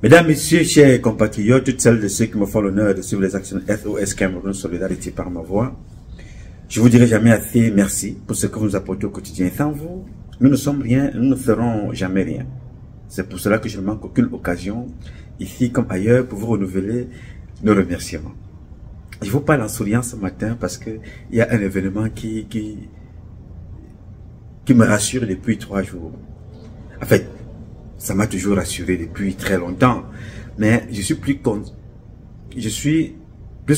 Mesdames, Messieurs, chers compatriotes, toutes celles de ceux qui me font l'honneur de suivre les actions SOS Cameroun Solidarité par ma voix, je vous dirai jamais assez merci pour ce que vous nous apportez au quotidien. Sans vous, nous ne sommes rien, nous ne ferons jamais rien. C'est pour cela que je ne manque aucune occasion, ici comme ailleurs, pour vous renouveler nos remerciements. Je vous parle en souriant ce matin parce que il y a un événement qui me rassure depuis 3 jours. En fait, ça m'a toujours rassuré depuis très longtemps, mais je suis plus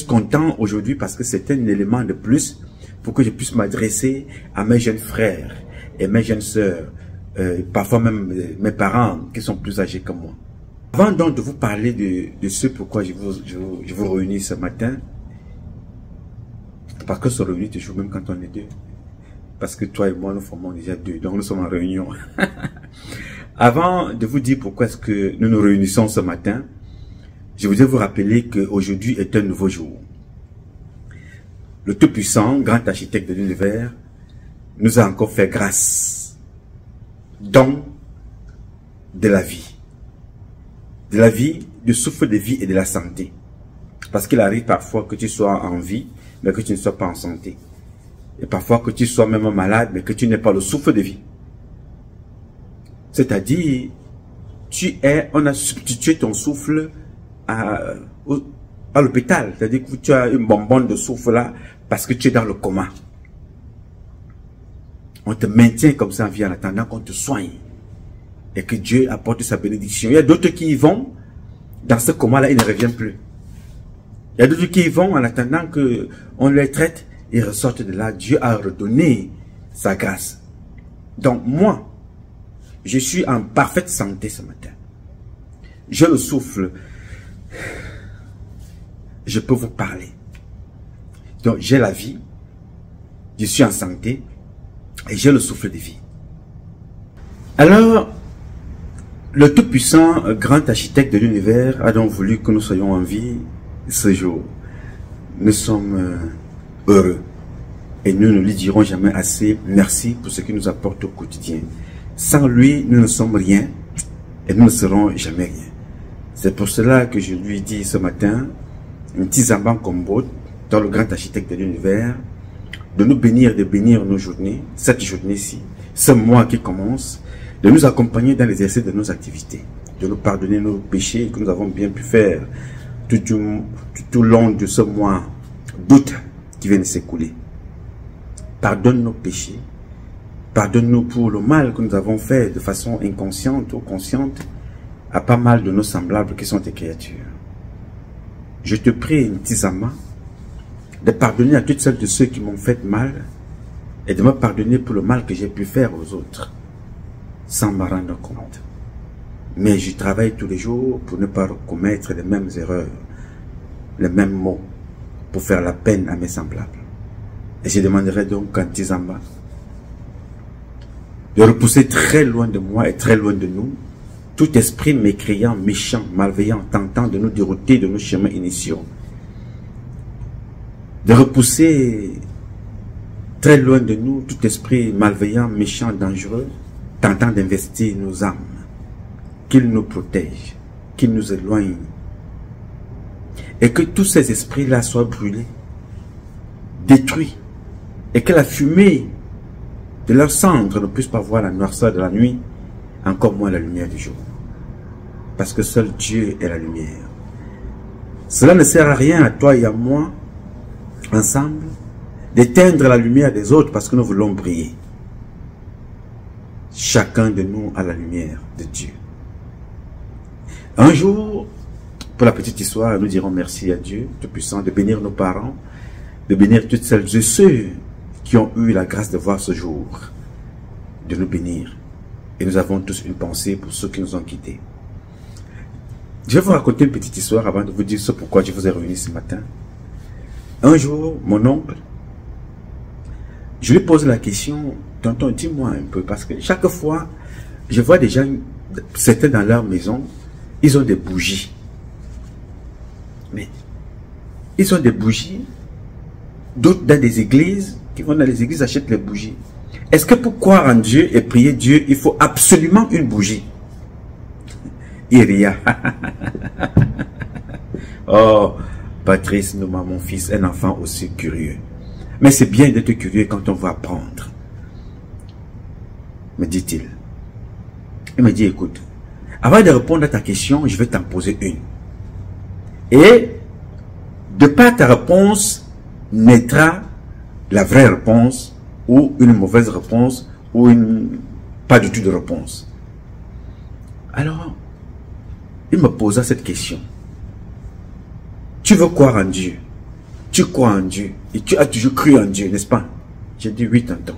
content aujourd'hui parce que c'est un élément de plus pour que je puisse m'adresser à mes jeunes frères et mes jeunes sœurs, parfois même mes parents qui sont plus âgés que moi. Avant donc de vous parler de ce pourquoi je vous réunis ce matin, parce que se réunit toujours même quand on est deux, parce que toi et moi nous formons déjà 2, donc nous sommes en réunion. Avant de vous dire pourquoi est-ce que nous nous réunissons ce matin, je voudrais vous rappeler qu'aujourd'hui est un nouveau jour. Le Tout-Puissant, grand architecte de l'univers, nous a encore fait grâce, don de la vie. De la vie, du souffle de vie et de la santé. Parce qu'il arrive parfois que tu sois en vie, mais que tu ne sois pas en santé. Et parfois que tu sois même malade, mais que tu n'aies pas le souffle de vie. C'est-à-dire, on a substitué ton souffle à l'hôpital. C'est-à-dire que tu as une bonbonne de souffle là, parce que tu es dans le coma. On te maintient comme ça en vie en attendant qu'on te soigne. Et que Dieu apporte sa bénédiction. Il y a d'autres qui y vont, dans ce coma-là, ils ne reviennent plus. Il y a d'autres qui y vont en attendant qu'on les traite, ils ressortent de là. Dieu a redonné sa grâce. Donc moi, je suis en parfaite santé ce matin. Je le souffle. Je peux vous parler. Donc j'ai la vie. Je suis en santé. Et j'ai le souffle de vie. Alors, le Tout-Puissant, grand architecte de l'univers, a donc voulu que nous soyons en vie ce jour. Nous sommes heureux. Et nous ne lui dirons jamais assez merci pour ce qu'il nous apporte au quotidien. Sans lui, nous ne sommes rien et nous ne serons jamais rien. C'est pour cela que je lui dis ce matin, un petit Zamban Kombo, dans le grand architecte de l'univers, de nous bénir, de bénir nos journées, cette journée-ci, ce mois qui commence, de nous accompagner dans l'exercice de nos activités, de nous pardonner nos péchés que nous avons bien pu faire tout au long de ce mois d'août qui vient de s'écouler. Pardonne nos péchés. Pardonne-nous pour le mal que nous avons fait de façon inconsciente ou consciente à pas mal de nos semblables qui sont tes créatures. Je te prie, Ntizama, de pardonner à toutes celles de ceux qui m'ont fait mal et de me pardonner pour le mal que j'ai pu faire aux autres, sans me rendre compte. Mais je travaille tous les jours pour ne pas commettre les mêmes erreurs, les mêmes mots, pour faire la peine à mes semblables. Et je demanderai donc à Ntizama de repousser très loin de moi et très loin de nous tout esprit mécréant, méchant, malveillant, tentant de nous dérouter de nos chemins initiaux. De repousser très loin de nous tout esprit malveillant, méchant, dangereux, tentant d'investir nos âmes. Qu'il nous protège, qu'il nous éloigne. Et que tous ces esprits-là soient brûlés, détruits, et que la fumée de leurs cendres ne puisse pas voir la noirceur de la nuit, encore moins la lumière du jour. Parce que seul Dieu est la lumière. Cela ne sert à rien à toi et à moi, ensemble, d'éteindre la lumière des autres parce que nous voulons briller. Chacun de nous a la lumière de Dieu. Un jour, pour la petite histoire, nous dirons merci à Dieu Tout-Puissant de bénir nos parents, de bénir toutes celles et ceux qui ont eu la grâce de voir ce jour, de nous bénir. Et nous avons tous une pensée pour ceux qui nous ont quittés. Je vais vous raconter une petite histoire avant de vous dire ce pourquoi je vous ai réunis ce matin. Un jour, mon oncle, je lui pose la question, tonton, dis-moi un peu, parce que chaque fois, je vois des gens, certains dans leur maison, ils ont des bougies. Mais, ils ont des bougies, d'autres dans des églises, qui vont dans les églises achètent les bougies. Est-ce que pour croire en Dieu et prier Dieu, il faut absolument une bougie? Iria. Oh, Patrice Nouma, mon fils, un enfant aussi curieux. Mais c'est bien d'être curieux quand on veut apprendre. Me dit-il. Il me dit, écoute, avant de répondre à ta question, je vais t'en poser une. Et, de par ta réponse, naîtra la vraie réponse, ou une mauvaise réponse, ou une pas du tout de réponse. Alors, il me posa cette question. Tu veux croire en Dieu? Tu crois en Dieu? Et tu as toujours cru en Dieu, n'est-ce pas? J'ai dit oui, tonton.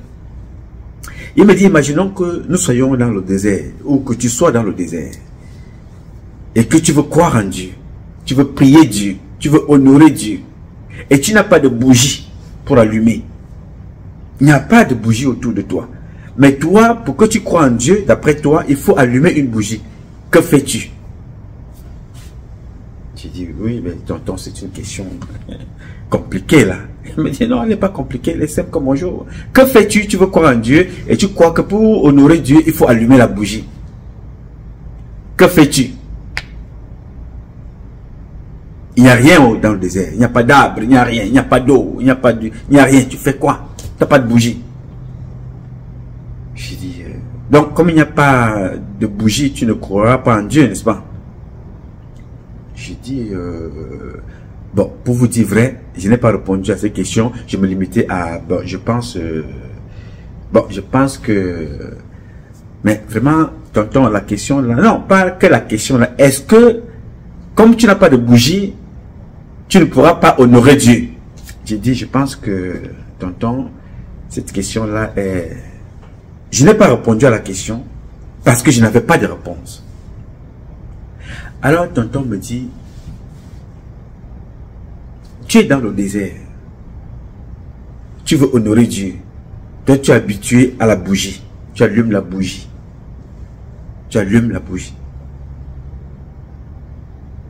Il me dit, imaginons que nous soyons dans le désert, ou que tu sois dans le désert, et que tu veux croire en Dieu, tu veux prier Dieu, tu veux honorer Dieu, et tu n'as pas de bougie pour allumer. Il n'y a pas de bougie autour de toi. Mais toi, pour que tu crois en Dieu, d'après toi, il faut allumer une bougie. Que fais-tu? J'ai dit, oui, mais tonton, c'est une question compliquée là. Il me dit, non, elle n'est pas compliquée, elle est simple comme bonjour. Que fais-tu? Tu veux croire en Dieu et tu crois que pour honorer Dieu, il faut allumer la bougie. Que fais-tu? Il n'y a rien dans le désert, il n'y a pas d'arbre, il n'y a rien, il n'y a pas d'eau, il n'y a rien. Tu fais quoi? Tu n'as pas de bougie. J'ai dit, donc comme il n'y a pas de bougie, tu ne croiras pas en Dieu, n'est-ce pas? J'ai dit, bon, pour vous dire vrai, je n'ai pas répondu à ces questions. Je me limitais à, bon, je pense que, mais vraiment, tonton, la question là, non, pas que la question là, est-ce que, comme tu n'as pas de bougie, tu ne pourras pas honorer Dieu? J'ai dit, je pense que, tonton, cette question là est, je n'ai pas répondu à la question parce que je n'avais pas de réponse. Alors, tonton me dit, tu es dans le désert. Tu veux honorer Dieu. Toi, tu es habitué à la bougie. Tu allumes la bougie. Tu allumes la bougie.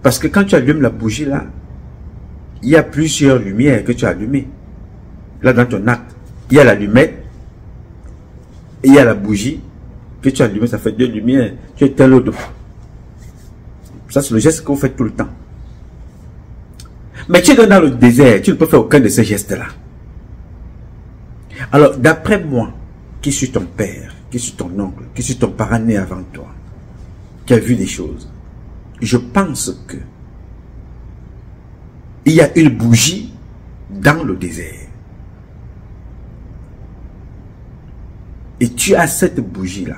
Parce que quand tu allumes la bougie, là, il y a plusieurs lumières que tu as allumées. Là, dans ton acte, il y a l'allumette et il y a la bougie que tu as allumée. Ça fait deux lumières. Tu es tel autre. Ça, c'est le geste que vous faites tout le temps. Mais tu es dans le désert, tu ne peux faire aucun de ces gestes-là. Alors, d'après moi, qui suis ton père, qui suis ton oncle, qui suis ton parent né avant toi, qui a vu des choses, je pense que il y a une bougie dans le désert. Et tu as cette bougie-là.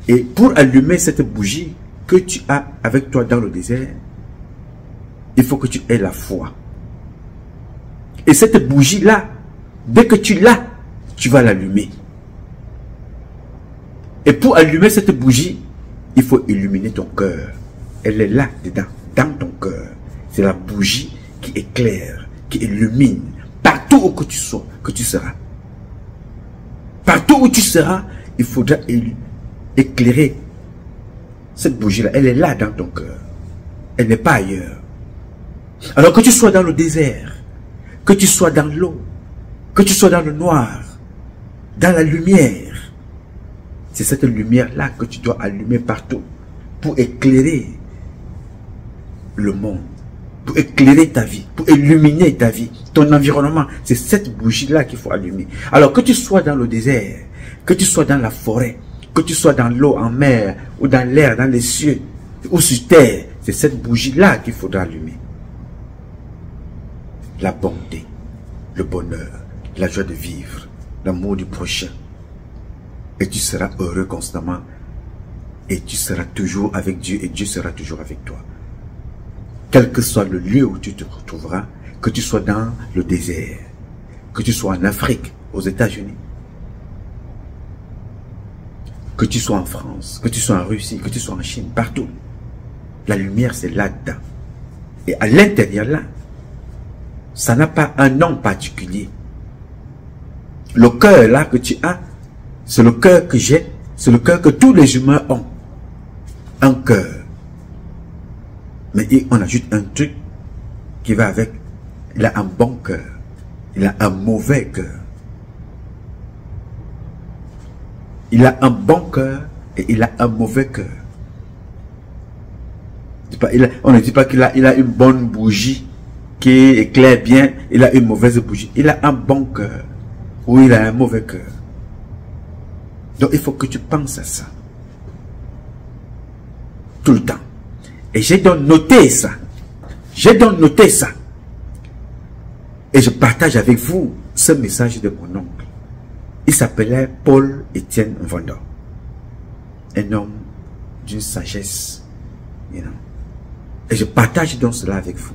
Et pour allumer cette bougie que tu as avec toi dans le désert, il faut que tu aies la foi. Et cette bougie-là, dès que tu l'as, tu vas l'allumer. Et pour allumer cette bougie, il faut illuminer ton cœur. Elle est là, dedans, dans ton cœur. C'est la bougie qui éclaire, qui illumine. Partout où que tu sois, que tu seras. Partout où tu seras, il faudra éclairer cette bougie-là. Elle est là dans ton cœur. Elle n'est pas ailleurs. Alors que tu sois dans le désert, que tu sois dans l'eau, que tu sois dans le noir, dans la lumière, c'est cette lumière-là que tu dois allumer partout pour éclairer le monde, pour éclairer ta vie, pour illuminer ta vie, ton environnement. C'est cette bougie-là qu'il faut allumer. Alors que tu sois dans le désert, que tu sois dans la forêt, que tu sois dans l'eau, en mer, ou dans l'air, dans les cieux, ou sur terre, c'est cette bougie-là qu'il faudra allumer. La bonté, le bonheur, la joie de vivre, l'amour du prochain. Et tu seras heureux constamment. Et tu seras toujours avec Dieu et Dieu sera toujours avec toi. Quel que soit le lieu où tu te retrouveras, que tu sois dans le désert, que tu sois en Afrique, aux États-Unis, que tu sois en France, que tu sois en Russie, que tu sois en Chine, partout. La lumière, c'est là-dedans. Et à l'intérieur, là, ça n'a pas un nom particulier. Le cœur là que tu as, c'est le cœur que j'ai, c'est le cœur que tous les humains ont. Un cœur. Mais on ajoute un truc qui va avec. Il a un bon cœur. Il a un mauvais cœur. Il a un bon cœur et il a un mauvais cœur. On ne dit pas qu'il a une bonne bougie qui éclaire bien, il a une mauvaise bougie. Il a un bon cœur ou il a un mauvais cœur. Donc il faut que tu penses à ça. Tout le temps. Et j'ai donc noté ça. J'ai donc noté ça. Et je partage avec vous ce message de mon oncle. Il s'appelait Paul-Étienne Vendor. Un homme d'une sagesse. You know. Et je partage donc cela avec vous.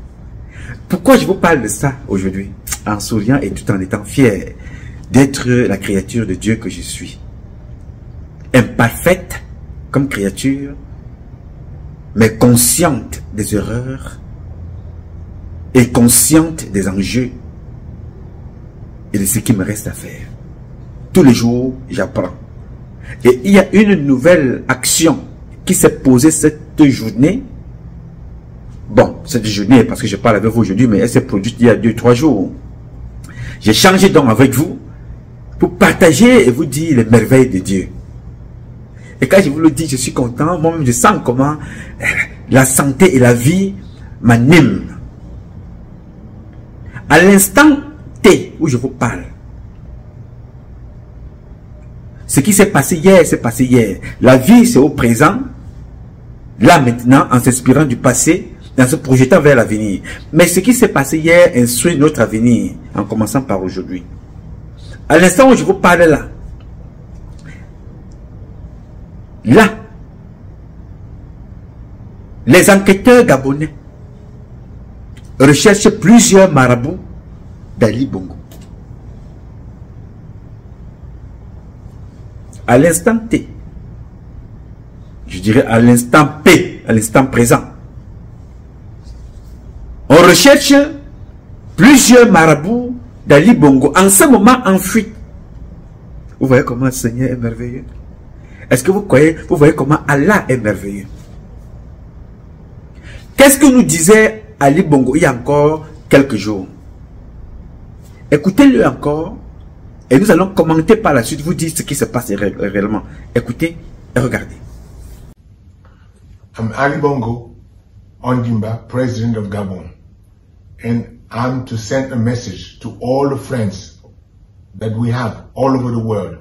Pourquoi je vous parle de ça aujourd'hui? En souriant et tout en étant fier d'être la créature de Dieu que je suis. Imparfaite comme créature, mais consciente des erreurs et consciente des enjeux et de ce qui me reste à faire. Tous les jours, j'apprends. Et il y a une nouvelle action qui s'est posée cette journée. Bon, cette journée, parce que je parle avec vous aujourd'hui, mais elle s'est produite il y a 2-3 jours. J'ai changé donc avec vous pour partager et vous dire les merveilles de Dieu. Et quand je vous le dis, je suis content. Moi-même, je sens comment la santé et la vie m'animent. À l'instant T où je vous parle, ce qui s'est passé hier, c'est passé hier. La vie, c'est au présent. Là, maintenant, en s'inspirant du passé, en se projetant vers l'avenir. Mais ce qui s'est passé hier instruit notre avenir, en commençant par aujourd'hui. À l'instant où je vous parle là, les enquêteurs gabonais recherchent plusieurs marabouts d'Ali Bongo. À l'instant T, je dirais à l'instant P, à l'instant présent, on recherche plusieurs marabouts d'Ali Bongo en ce moment en fuite. Vous voyez comment le Seigneur est merveilleux? Est-ce que vous voyez comment Allah est merveilleux? Qu'est-ce que nous disait Ali Bongo il y a encore quelques jours? Écoutez-le encore et nous allons commenter par la suite, vous dire ce qui se passe réellement. Écoutez et regardez. I'm Ali Bongo Ondimba, President of Gabon, and I'm to send a message to all the friends that we have all over the world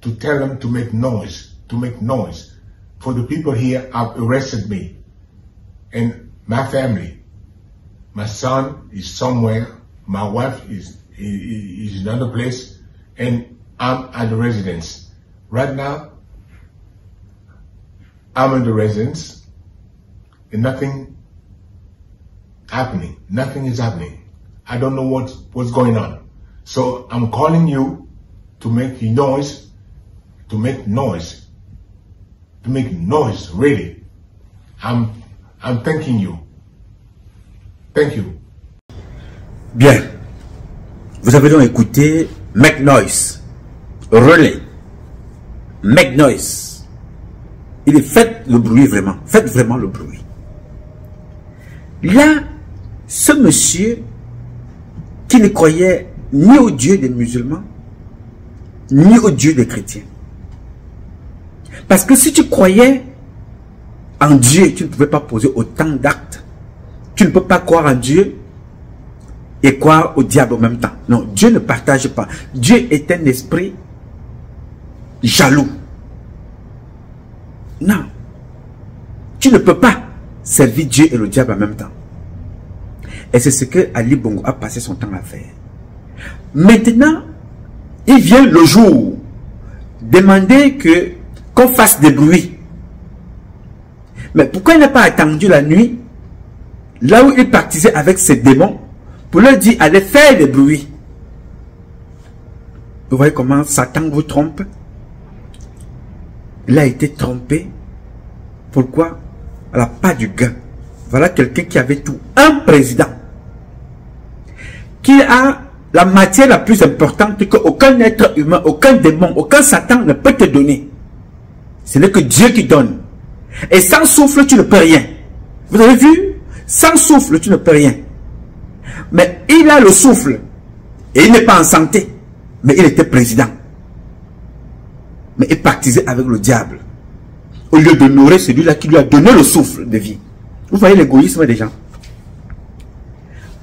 to tell them to make noise. For the people here have arrested me and my family. My son is somewhere, my wife is in another place, and I'm at the residence. Right now, I'm in the residence and nothing happening. Nothing is happening. I don't know what's going on. So I'm calling you to make noise, really. I'm thanking you. Thank you. Bien. Vous avez donc écouté Make Noise. Relais. Make Noise. Il est fait le bruit vraiment. Faites vraiment le bruit. Là, ce monsieur qui ne croyait ni au Dieu des musulmans, ni au Dieu des chrétiens. Parce que si tu croyais en Dieu, tu ne pouvais pas poser autant d'actes. Tu ne peux pas croire en Dieu et croire au diable en même temps. Non, Dieu ne partage pas. Dieu est un esprit jaloux. Non. Tu ne peux pas servir Dieu et le diable en même temps. Et c'est ce que Ali Bongo a passé son temps à faire. Maintenant, il vient le jour demander qu'on fasse des bruits. Mais pourquoi il n'a pas attendu la nuit, là où il partisait avec ses démons, pour leur dire allez faire des bruits? Vous voyez comment Satan vous trompe? Il a été trompé. Pourquoi? Alors, pas du gain. Voilà quelqu'un qui avait tout. Un président qui a la matière la plus importante qu'aucun être humain, aucun démon, aucun Satan ne peut te donner. Ce n'est que Dieu qui donne. Et sans souffle, tu ne peux rien. Vous avez vu? Sans souffle, tu ne peux rien. Mais il a le souffle. Et il n'est pas en santé. Mais il était président. Mais il partisait avec le diable. au lieu d'honorer celui-là qui lui a donné le souffle de vie. Vous voyez l'égoïsme des gens.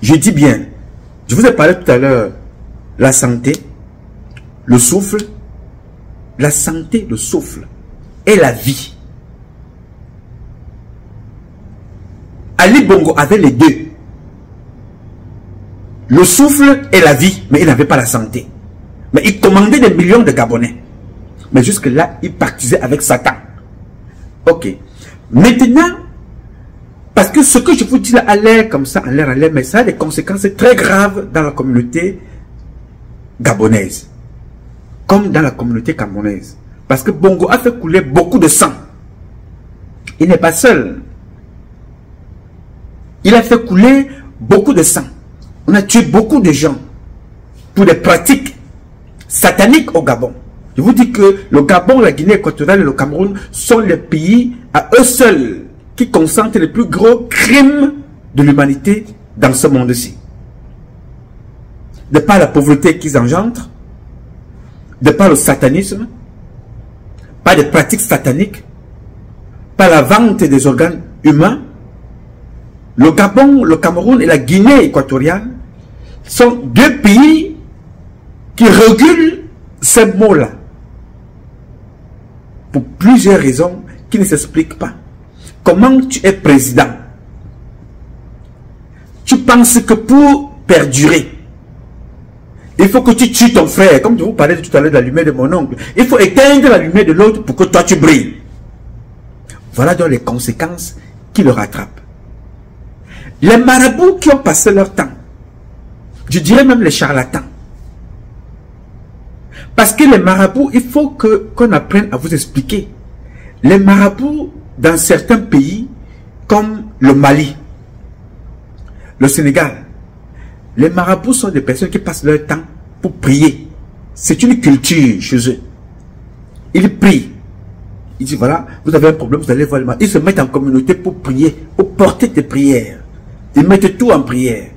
Je dis bien, je vous ai parlé tout à l'heure, la santé, le souffle, la santé, le souffle et la vie. Ali Bongo avait les deux. Le souffle et la vie, mais il n'avait pas la santé. Mais il commandait des millions de Gabonais. Mais jusque-là, il partisait avec Satan. Ok. Maintenant, parce que ce que je vous dis là, à l'air comme ça, en l'air, mais ça a des conséquences très graves dans la communauté gabonaise. Comme dans la communauté camerounaise. Parce que Bongo a fait couler beaucoup de sang. Il n'est pas seul. Il a fait couler beaucoup de sang. On a tué beaucoup de gens pour des pratiques sataniques au Gabon. Je vous dis que le Gabon, la Guinée équatoriale et le Cameroun sont les pays à eux seuls qui concentrent les plus gros crimes de l'humanité dans ce monde-ci. De par la pauvreté qu'ils engendrent, de par le satanisme, par des pratiques sataniques, par la vente des organes humains, le Gabon, le Cameroun et la Guinée équatoriale sont deux pays qui régulent ces mots-là. Pour plusieurs raisons qui ne s'expliquent pas. Comment tu es président? Tu penses que pour perdurer, il faut que tu tues ton frère. Comme je vous parlais tout à l'heure de la lumière de mon oncle. Il faut éteindre la lumière de l'autre pour que toi tu brilles. Voilà donc les conséquences qui le rattrapent. Les marabouts qui ont passé leur temps, je dirais même les charlatans. Parce que les marabouts, il faut qu'on apprenne à vous expliquer. Les marabouts, dans certains pays, comme le Mali, le Sénégal, les marabouts sont des personnes qui passent leur temps pour prier. C'est une culture chez eux. Ils prient. Ils disent, voilà, vous avez un problème, vous allez voir le marabout. Ils se mettent en communauté pour prier, pour porter des prières. Ils mettent tout en prière.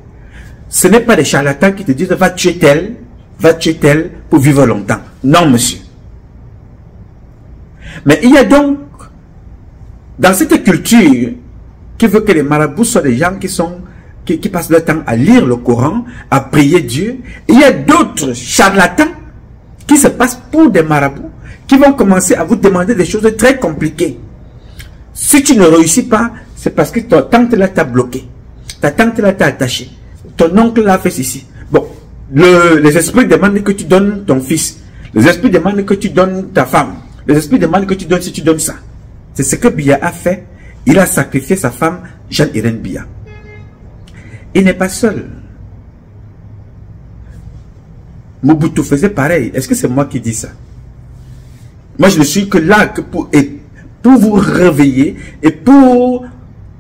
Ce n'est pas des charlatans qui te disent, va tuer tel pour vivre longtemps. Non, monsieur. Mais il y a donc, dans cette culture, qui veut que les marabouts soient des gens qui passent leur temps à lire le Coran, à prier Dieu. Il y a d'autres charlatans qui se passent pour des marabouts, qui vont commencer à vous demander des choses très compliquées. Si tu ne réussis pas, c'est parce que ta tante là t'a bloqué. Ta tante là t'a attaché. Ton oncle l'a fait ceci. Bon, les esprits demandent que tu donnes ton fils. Les esprits demandent que tu donnes ta femme. Les esprits demandent que tu donnes si tu donnes ça. C'est ce que Biya a fait. Il a sacrifié sa femme, Jeanne-Irène Biya. Il n'est pas seul. Mobutu faisait pareil. Est-ce que c'est moi qui dis ça? Moi, je ne suis que là que pour vous réveiller et pour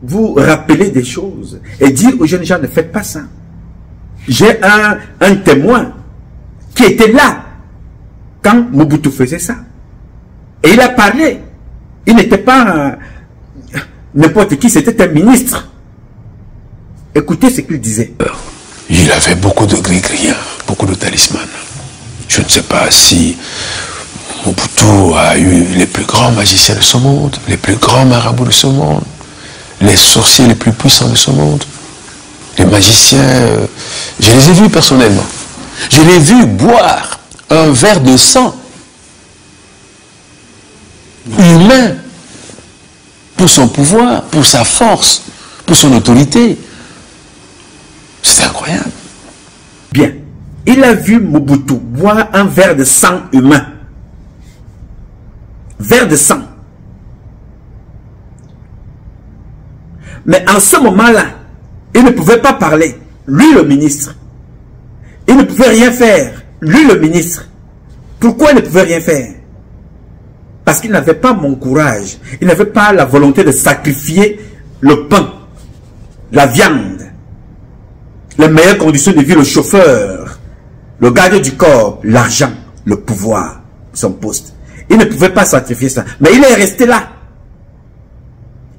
vous rappeler des choses et dire aux jeunes gens, ne faites pas ça. J'ai un témoin qui était là quand Mobutu faisait ça. Et il a parlé. Il n'était pas n'importe qui, c'était un ministre. Écoutez ce qu'il disait. Il avait beaucoup de gris-griens, beaucoup de talismans. Je ne sais pas si Mobutu a eu les plus grands magiciens de ce monde, les plus grands marabouts de ce monde, les sorciers les plus puissants de ce monde. Les magiciens, je les ai vus personnellement. Je les ai vus boire un verre de sang humain pour son pouvoir, pour sa force, pour son autorité. C'était incroyable. Bien. Il a vu Mobutu boire un verre de sang humain. Verre de sang. Mais en ce moment-là, il ne pouvait pas parler. Lui, le ministre. Il ne pouvait rien faire. Lui, le ministre. Pourquoi il ne pouvait rien faire? Parce qu'il n'avait pas mon courage. Il n'avait pas la volonté de sacrifier le pain, la viande, les meilleures conditions de vie, le chauffeur, le gardien du corps, l'argent, le pouvoir, son poste. Il ne pouvait pas sacrifier ça. Mais il est resté là.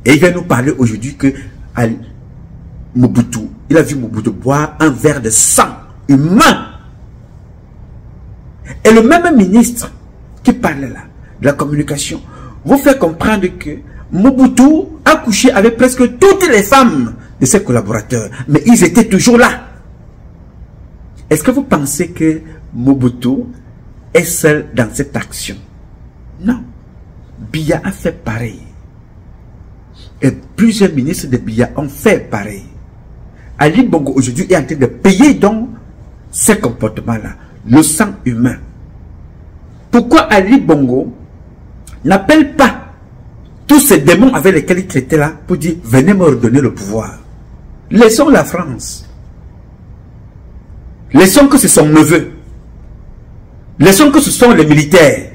Et il vient nous parler aujourd'hui que Mobutu, il a vu Mobutu boire un verre de sang humain. Et le même ministre qui parlait là, de la communication, vous faire comprendre que Mobutu a couché avec presque toutes les femmes de ses collaborateurs. Mais ils étaient toujours là. Est-ce que vous pensez que Mobutu est seul dans cette action? Non. Biya a fait pareil. Et plusieurs ministres de Biya ont fait pareil. Ali Bongo aujourd'hui est en train de payer donc ces comportements-là. Le sang humain. Pourquoi Ali Bongo n'appelle pas tous ces démons avec lesquels il traitait là pour dire venez me redonner le pouvoir? Laissons la France. Laissons que ce sont son neveu. Laissons que ce sont les militaires.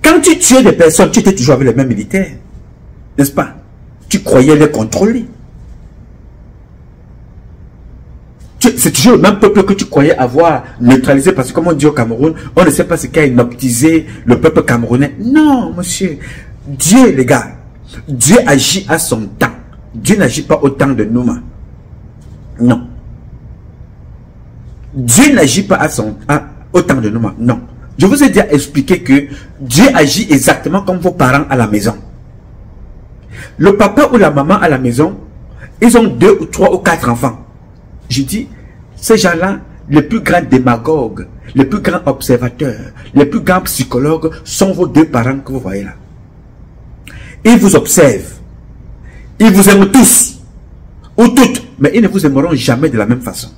Quand tu tuais des personnes, tu étais toujours avec les mêmes militaires. N'est-ce pas? Tu croyais les contrôler. C'est toujours le même peuple que tu croyais avoir neutralisé, parce que comme on dit au Cameroun, on ne sait pas ce qui a inoptisé le peuple camerounais. Non, monsieur. Dieu, les gars, Dieu agit à son temps. Dieu n'agit pas au temps de Nouma. Non. Dieu n'agit pas au temps de Nouma. Non. Je vous ai déjà expliqué que Dieu agit exactement comme vos parents à la maison. Le papa ou la maman à la maison, ils ont 2 ou 3 ou 4 enfants. Je dis, ces gens-là, les plus grands démagogues, les plus grands observateurs, les plus grands psychologues sont vos 2 parents que vous voyez là. Ils vous observent. Ils vous aiment tous. Ou toutes. Mais ils ne vous aimeront jamais de la même façon.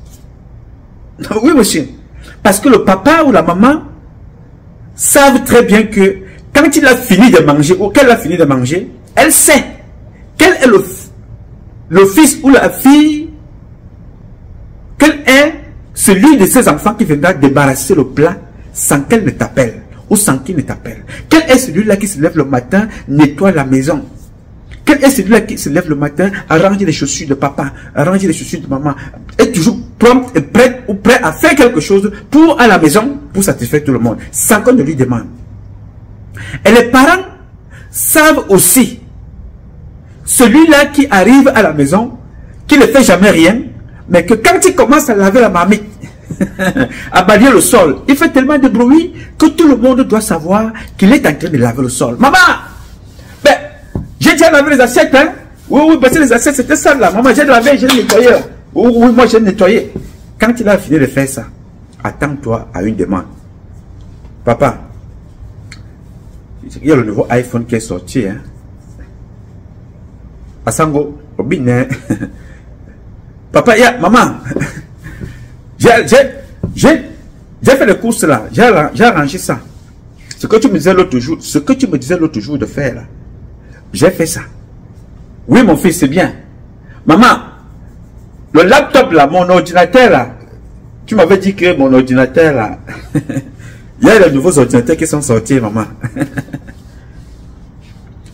Oui, monsieur. Parce que le papa ou la maman savent très bien que quand il a fini de manger ou qu'elle a fini de manger, elle sait quel est le fils ou la fille, quel est celui de ses enfants qui viendra débarrasser le plat sans qu'elle ne t'appelle ou sans qu'il ne t'appelle. Quel est celui-là qui se lève le matin, nettoie la maison? Quel est celui-là qui se lève le matin, arrange les chaussures de papa, arrange les chaussures de maman, est toujours prompt et prêt ou prêt à faire quelque chose pour à la maison, pour satisfaire tout le monde, sans qu'on ne lui demande. Et les parents savent aussi, celui-là qui arrive à la maison, qui ne fait jamais rien, mais que quand il commence à laver la marmite, à balayer le sol, il fait tellement de bruit que tout le monde doit savoir qu'il est en train de laver le sol. Maman! Ben, j'ai déjà lavé les assiettes, hein? Oui, parce que les assiettes c'était ça là. Maman, j'ai lavé, j'ai nettoyé. Oui, moi j'ai nettoyé. Quand il a fini de faire ça, attends-toi à une demande. Papa, il y a le nouveau iPhone qui est sorti, hein? Asango, Obine. Papa, maman, j'ai fait les courses là, j'ai arrangé ça. Ce que tu me disais l'autre jour, de faire là, j'ai fait ça. Oui, mon fils, c'est bien. Maman, le laptop là, mon ordinateur là, tu m'avais dit que mon ordinateur là, il y a les nouveaux ordinateurs qui sont sortis, maman.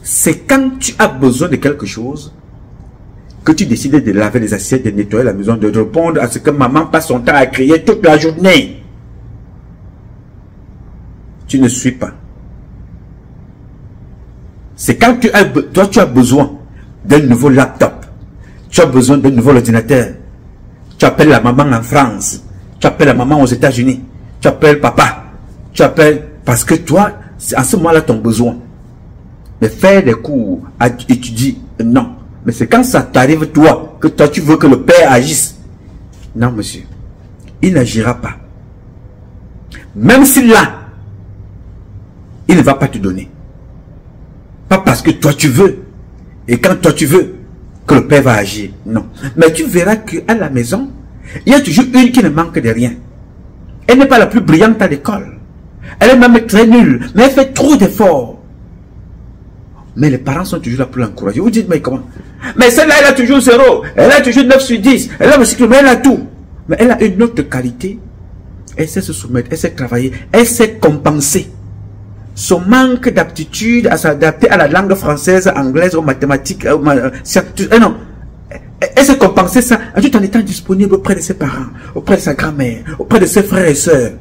C'est quand tu as besoin de quelque chose que tu décides de laver les assiettes, de nettoyer la maison, de répondre à ce que maman passe son temps à crier toute la journée. Tu ne suis pas. C'est quand toi tu as besoin d'un nouveau laptop, tu as besoin d'un nouveau ordinateur, tu appelles la maman en France, tu appelles la maman aux États-Unis, tu appelles papa, tu appelles parce que toi, c'est à ce moment-là ton besoin. Mais faire des cours, étudier, non. Mais c'est quand ça t'arrive toi, que toi tu veux que le père agisse. Non monsieur, il n'agira pas. Même si là, il ne va pas te donner. Pas parce que toi tu veux. Et quand toi tu veux, que le père va agir. Non. Mais tu verras qu'à la maison, il y a toujours une qui ne manque de rien. Elle n'est pas la plus brillante à l'école. Elle est même très nulle. Mais elle fait trop d'efforts. Mais les parents sont toujours là pour l'encourager. Vous dites, mais comment? Mais celle-là, elle a toujours 0. Elle a toujours 9 sur 10. Elle a aussi, mais elle a tout. Mais elle a une autre qualité. Elle sait se soumettre, elle sait travailler, elle sait compenser son manque d'aptitude à s'adapter à la langue française, anglaise, aux mathématiques, non. Elle sait compenser ça tout en étant disponible auprès de ses parents, auprès de sa grand-mère, auprès de ses frères et sœurs.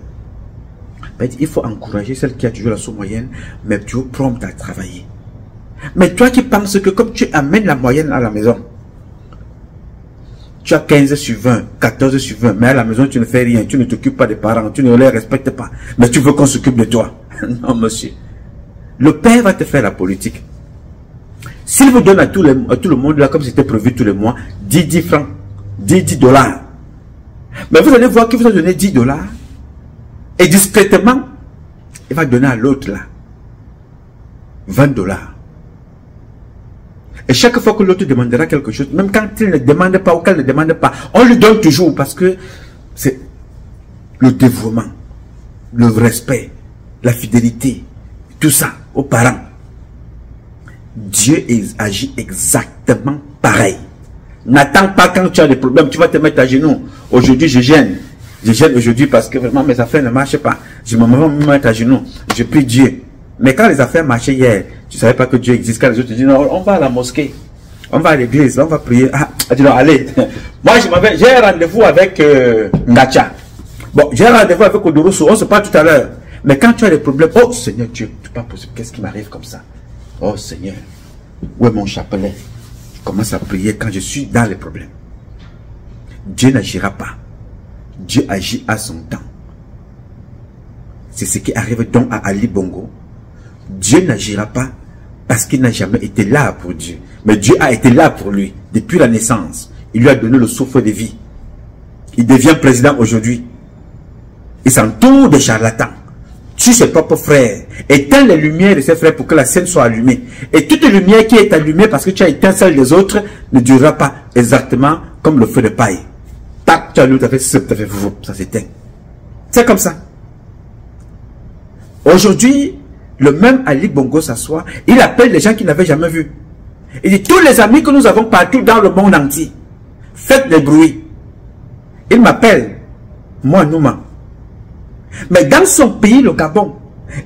Il faut encourager celle qui a toujours la sous-moyenne, mais tu es prompt à travailler. Mais toi qui penses que comme tu amènes la moyenne à la maison, tu as 15 sur 20, 14 sur 20, mais à la maison tu ne fais rien, tu ne t'occupes pas des parents, tu ne les respectes pas, mais tu veux qu'on s'occupe de toi. Non monsieur, Le Père va te faire la politique. S'il vous donne à tout le monde, là, comme c'était prévu tous les mois, 10 francs, 10 dollars. Mais vous allez voir qu'il vous a donné 10 dollars. Et discrètement, il va donner à l'autre là 20 dollars. Et chaque fois que l'autre demandera quelque chose, même quand il ne demande pas ou qu'elle ne demande pas, on lui donne toujours parce que c'est le dévouement, le respect, la fidélité, tout ça aux parents. Dieu agit exactement pareil. N'attends pas quand tu as des problèmes, tu vas te mettre à genoux. Aujourd'hui, je gêne. Je gêne aujourd'hui parce que vraiment mes affaires ne marchent pas. Je me mettre à genoux. Je prie Dieu. Mais quand les affaires marchaient hier, tu ne savais pas que Dieu existe. Quand les autres te disent, non, on va à la mosquée. On va à l'église, on va prier. Ah, dis non, allez. Moi, j'ai un rendez-vous avec Ngacha. Bon, j'ai un rendez-vous avec Odorusu. On se parle tout à l'heure. Mais quand tu as des problèmes, oh Seigneur Dieu, c'est pas possible. Qu'est-ce qui m'arrive comme ça? Oh Seigneur, où est mon chapelet? Je commence à prier quand je suis dans les problèmes. Dieu n'agira pas. Dieu agit à son temps. C'est ce qui arrive donc à Ali Bongo. Dieu n'agira pas parce qu'il n'a jamais été là pour Dieu. Mais Dieu a été là pour lui depuis la naissance. Il lui a donné le souffle de vie. Il devient président aujourd'hui. Il s'entoure de charlatans. Tue ses propres frères. Éteins les lumières de ses frères pour que la sienne soit allumée. Et toute lumière qui est allumée parce que tu as éteint celle des autres ne durera pas exactement comme le feu de paille. Tac, tu as lu, tu as fait ça s'éteint. C'est comme ça. Aujourd'hui, le même Ali Bongo s'assoit, il appelle les gens qu'il n'avait jamais vus. Il dit, tous les amis que nous avons partout dans le monde entier, faites des bruits. Il m'appelle, moi, Nouma. Mais dans son pays, le Gabon,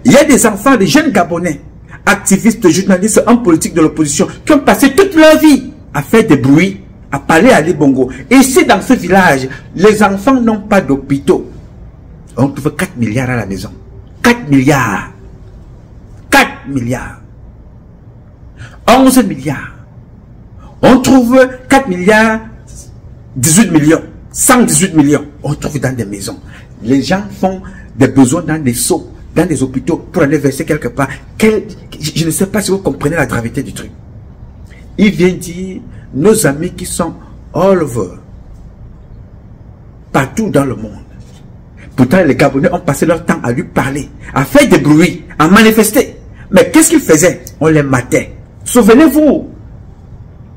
il y a des enfants, des jeunes Gabonais, activistes, journalistes, hommes politiques de l'opposition, qui ont passé toute leur vie à faire des bruits, à parler à Ali Bongo. Et ici, dans ce village, les enfants n'ont pas d'hôpitaux. On trouve 4 milliards à la maison. 4 milliards. 4 milliards. 11 milliards. On trouve 4 milliards, 18 millions. 118 millions. On trouve dans des maisons. Les gens font des besoins dans des seaux, dans des hôpitaux pour aller verser quelque part. Je ne sais pas si vous comprenez la gravité du truc. Il vient dire, nos amis qui sont all over, partout dans le monde. Pourtant, les Gabonais ont passé leur temps à lui parler, à faire des bruits, à manifester. Mais qu'est-ce qu'ils faisaient? On les matait. Souvenez-vous,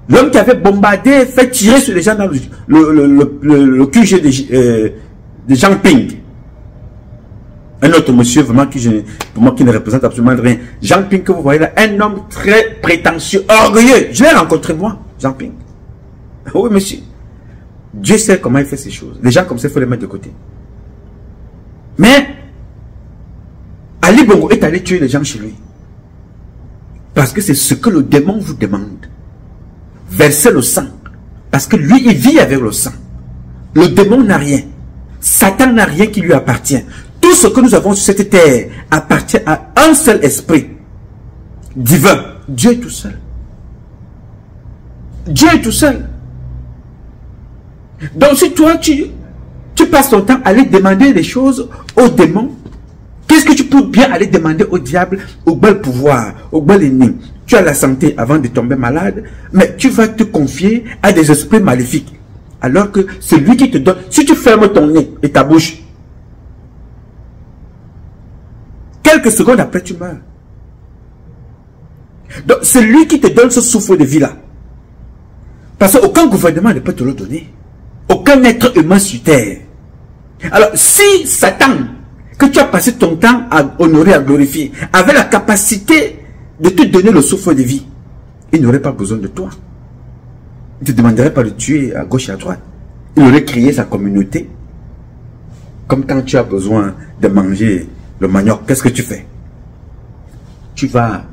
l'homme qui avait bombardé, fait tirer sur les gens dans le QG de Jean Ping. Un autre monsieur, vraiment, pour moi, qui ne représente absolument rien. Jean Ping, que vous voyez là, un homme très prétentieux, orgueilleux. Je l'ai rencontré, moi, Jean Ping. Oui, monsieur. Dieu sait comment il fait ces choses. Les gens comme ça, il faut les mettre de côté. Mais, Ali Bongo est allé tuer les gens chez lui. Parce que c'est ce que le démon vous demande. Verser le sang. Parce que lui, il vit avec le sang. Le démon n'a rien. Satan n'a rien qui lui appartient. Tout ce que nous avons sur cette terre appartient à un seul esprit. Divin. Dieu est tout seul. Dieu est tout seul. Donc si toi, tu passes ton temps à aller demander des choses au démon, qu'est-ce que tu peux bien aller demander au diable, au bel pouvoir, au bel ennemi? Tu as la santé avant de tomber malade, mais tu vas te confier à des esprits maléfiques. Alors que c'est lui qui te donne. Si tu fermes ton nez et ta bouche, quelques secondes après tu meurs. Donc c'est lui qui te donne ce souffle de vie là. Parce qu'aucun gouvernement ne peut te le donner. Aucun être humain sur terre. Alors si Satan, que tu as passé ton temps à honorer, à glorifier, avait la capacité de te donner le souffle de vie, il n'aurait pas besoin de toi. Il ne te demanderait pas de tuer à gauche et à droite. Il aurait créé sa communauté. Comme quand tu as besoin de manger le manioc, qu'est-ce que tu fais? Tu vas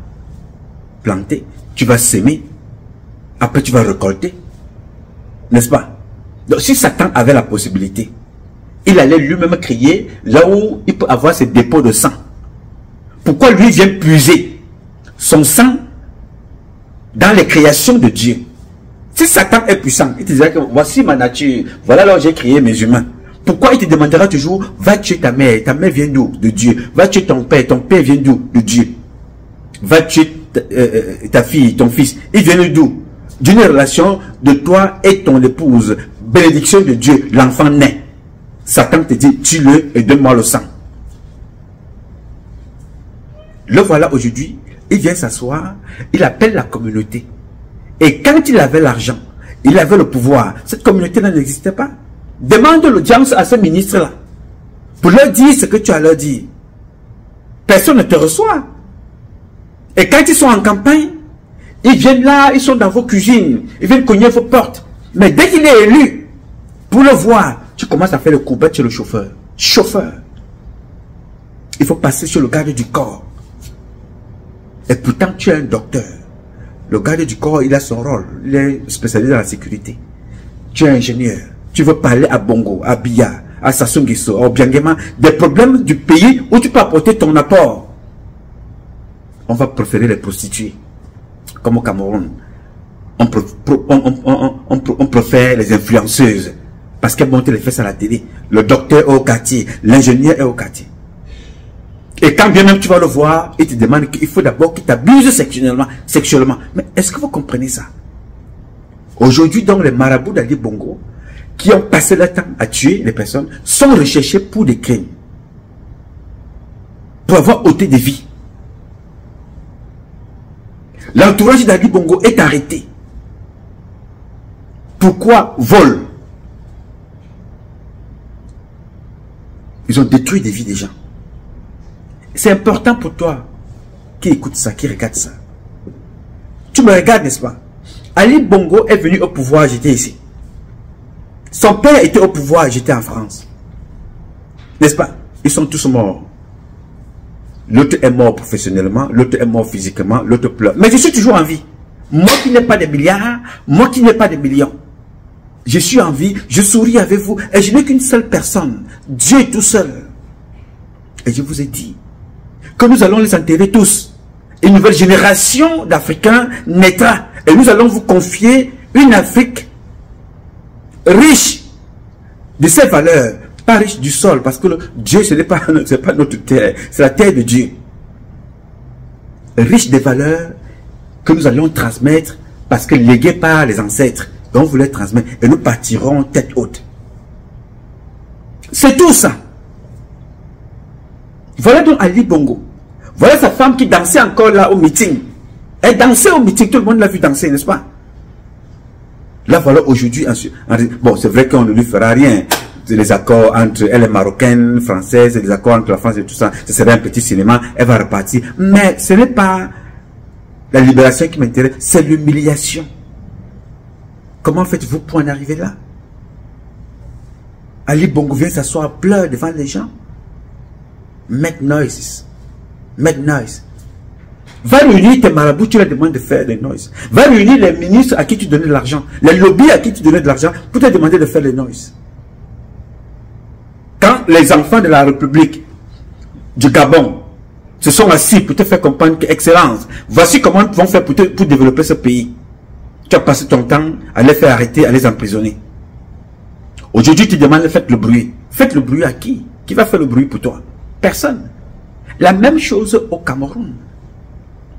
planter, tu vas semer, après tu vas récolter. N'est-ce pas? Donc si Satan avait la possibilité, il allait lui-même créer là où il peut avoir ses dépôts de sang. Pourquoi lui vient puiser son sang dans les créations de Dieu? Si Satan est puissant, il te dirait que voici ma nature, voilà là où j'ai créé mes humains. Pourquoi il te demandera toujours, va tuer ta mère vient d'où? De Dieu. Va tuer ton père vient d'où? De Dieu. va tuer ta fille, ton fils. Ils viennent d'où? D'une relation de toi et ton épouse. Bénédiction de Dieu, l'enfant naît. Satan te dit, tue-le et donne-moi le sang. Le voilà aujourd'hui, il vient s'asseoir, il appelle la communauté. Et quand il avait l'argent, il avait le pouvoir, cette communauté n'existait pas. Demande l'audience à ce ministre-là, pour leur dire ce que tu as leur dire. Personne ne te reçoit. Et quand ils sont en campagne, ils viennent là, ils sont dans vos cuisines, ils viennent cogner vos portes. Mais dès qu'il est élu, pour le voir, tu commences à faire le courbette chez le chauffeur. Chauffeur. Il faut passer sur le garde du corps. Et pourtant, tu es un docteur. Le garde du corps, il a son rôle. Il est spécialisé dans la sécurité. Tu es ingénieur. Tu veux parler à Bongo, à Biya, à Sassou Nguesso, à Obiangema, des problèmes du pays où tu peux apporter ton apport. On va préférer les prostituées. Comme au Cameroun. On préfère les influenceuses. Parce qu'elles montent les fesses à la télé. Le docteur est au quartier. L'ingénieur est au quartier. Et quand bien même tu vas le voir, il te demande qu'il faut d'abord qu'il t'abuse sexuellement. Mais est-ce que vous comprenez ça? Aujourd'hui, donc, les marabouts d'Ali Bongo, qui ont passé leur temps à tuer les personnes, sont recherchés pour des crimes. Pour avoir ôté des vies. L'entourage d'Ali Bongo est arrêté. Pourquoi? Vol. Ils ont détruit des vies des gens. C'est important pour toi qui écoute ça, qui regarde ça. Tu me regardes, n'est-ce pas? Ali Bongo est venu au pouvoir, j'étais ici. Son père était au pouvoir, j'étais en France. N'est-ce pas? Ils sont tous morts. L'autre est mort professionnellement, l'autre est mort physiquement, l'autre pleure. Mais je suis toujours en vie. Moi qui n'ai pas de milliards, moi qui n'ai pas de millions. Je suis en vie, je souris avec vous et je n'ai qu'une seule personne. Dieu tout seul. Et je vous ai dit que nous allons les enterrer tous. Une nouvelle génération d'Africains naîtra. Et nous allons vous confier une Afrique riche de ses valeurs. Pas riche du sol. Parce que Dieu, ce n'est pas notre terre. C'est la terre de Dieu. Riche des valeurs que nous allons transmettre parce que légués par les ancêtres. Donc vous les transmettre. Et nous partirons tête haute. C'est tout ça. Voilà donc Ali Bongo. Voilà sa femme qui dansait encore là au meeting. Elle dansait au meeting, tout le monde l'a vu danser, n'est-ce pas? Là voilà aujourd'hui, bon c'est vrai qu'on ne lui fera rien. Les accords entre elle est marocaine, française, les accords entre la France et tout ça, ce serait un petit cinéma, elle va repartir. Mais ce n'est pas la libération qui m'intéresse, c'est l'humiliation. Comment faites-vous pour en arriver là? Ali Bongo vient s'asseoir, pleure devant les gens. Make noise. Make noise. Va réunir tes marabouts, tu leur demandes de faire des noises. Va réunir les ministres à qui tu donnais de l'argent, les lobbies à qui tu donnais de l'argent, pour te demander de faire les noises. Quand les enfants de la République du Gabon se sont assis pour te faire comprendre que, excellence, voici comment ils vont faire pour développer ce pays. Tu as passé ton temps à les faire arrêter, à les emprisonner. Aujourd'hui, tu demandes de faire le bruit. Faites le bruit à qui? Qui va faire le bruit pour toi? Personne. La même chose au Cameroun.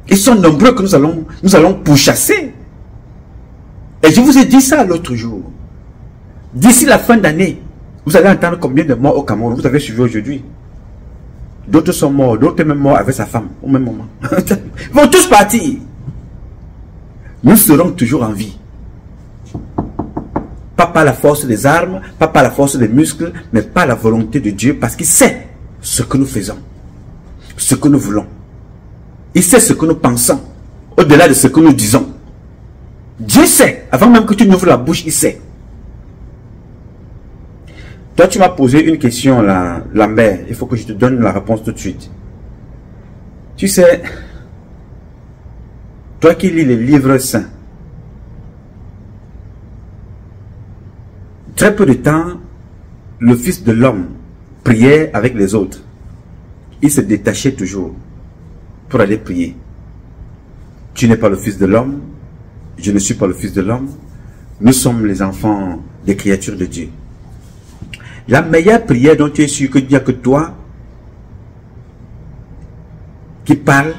Ils sont nombreux que nous allons pourchasser. Et je vous ai dit ça l'autre jour. D'ici la fin d'année, vous allez entendre combien de morts au Cameroun. Vous avez suivi aujourd'hui. D'autres sont morts, d'autres même morts avec sa femme au même moment. Ils vont tous partir. Nous serons toujours en vie. Pas par la force des armes, pas par la force des muscles, mais par la volonté de Dieu, parce qu'il sait ce que nous faisons, ce que nous voulons. Il sait ce que nous pensons, au-delà de ce que nous disons. Dieu sait, avant même que tu n'ouvres la bouche, il sait. Toi, tu m'as posé une question, Lambert. Il faut que je te donne la réponse tout de suite. Tu sais, toi qui lis les livres saints, très peu de temps, le Fils de l'homme priait avec les autres. Il se détachait toujours pour aller prier. Tu n'es pas le Fils de l'homme, je ne suis pas le Fils de l'homme. Nous sommes les enfants des créatures de Dieu. La meilleure prière dont tu es sûr qu'il n'y a que toi qui parle,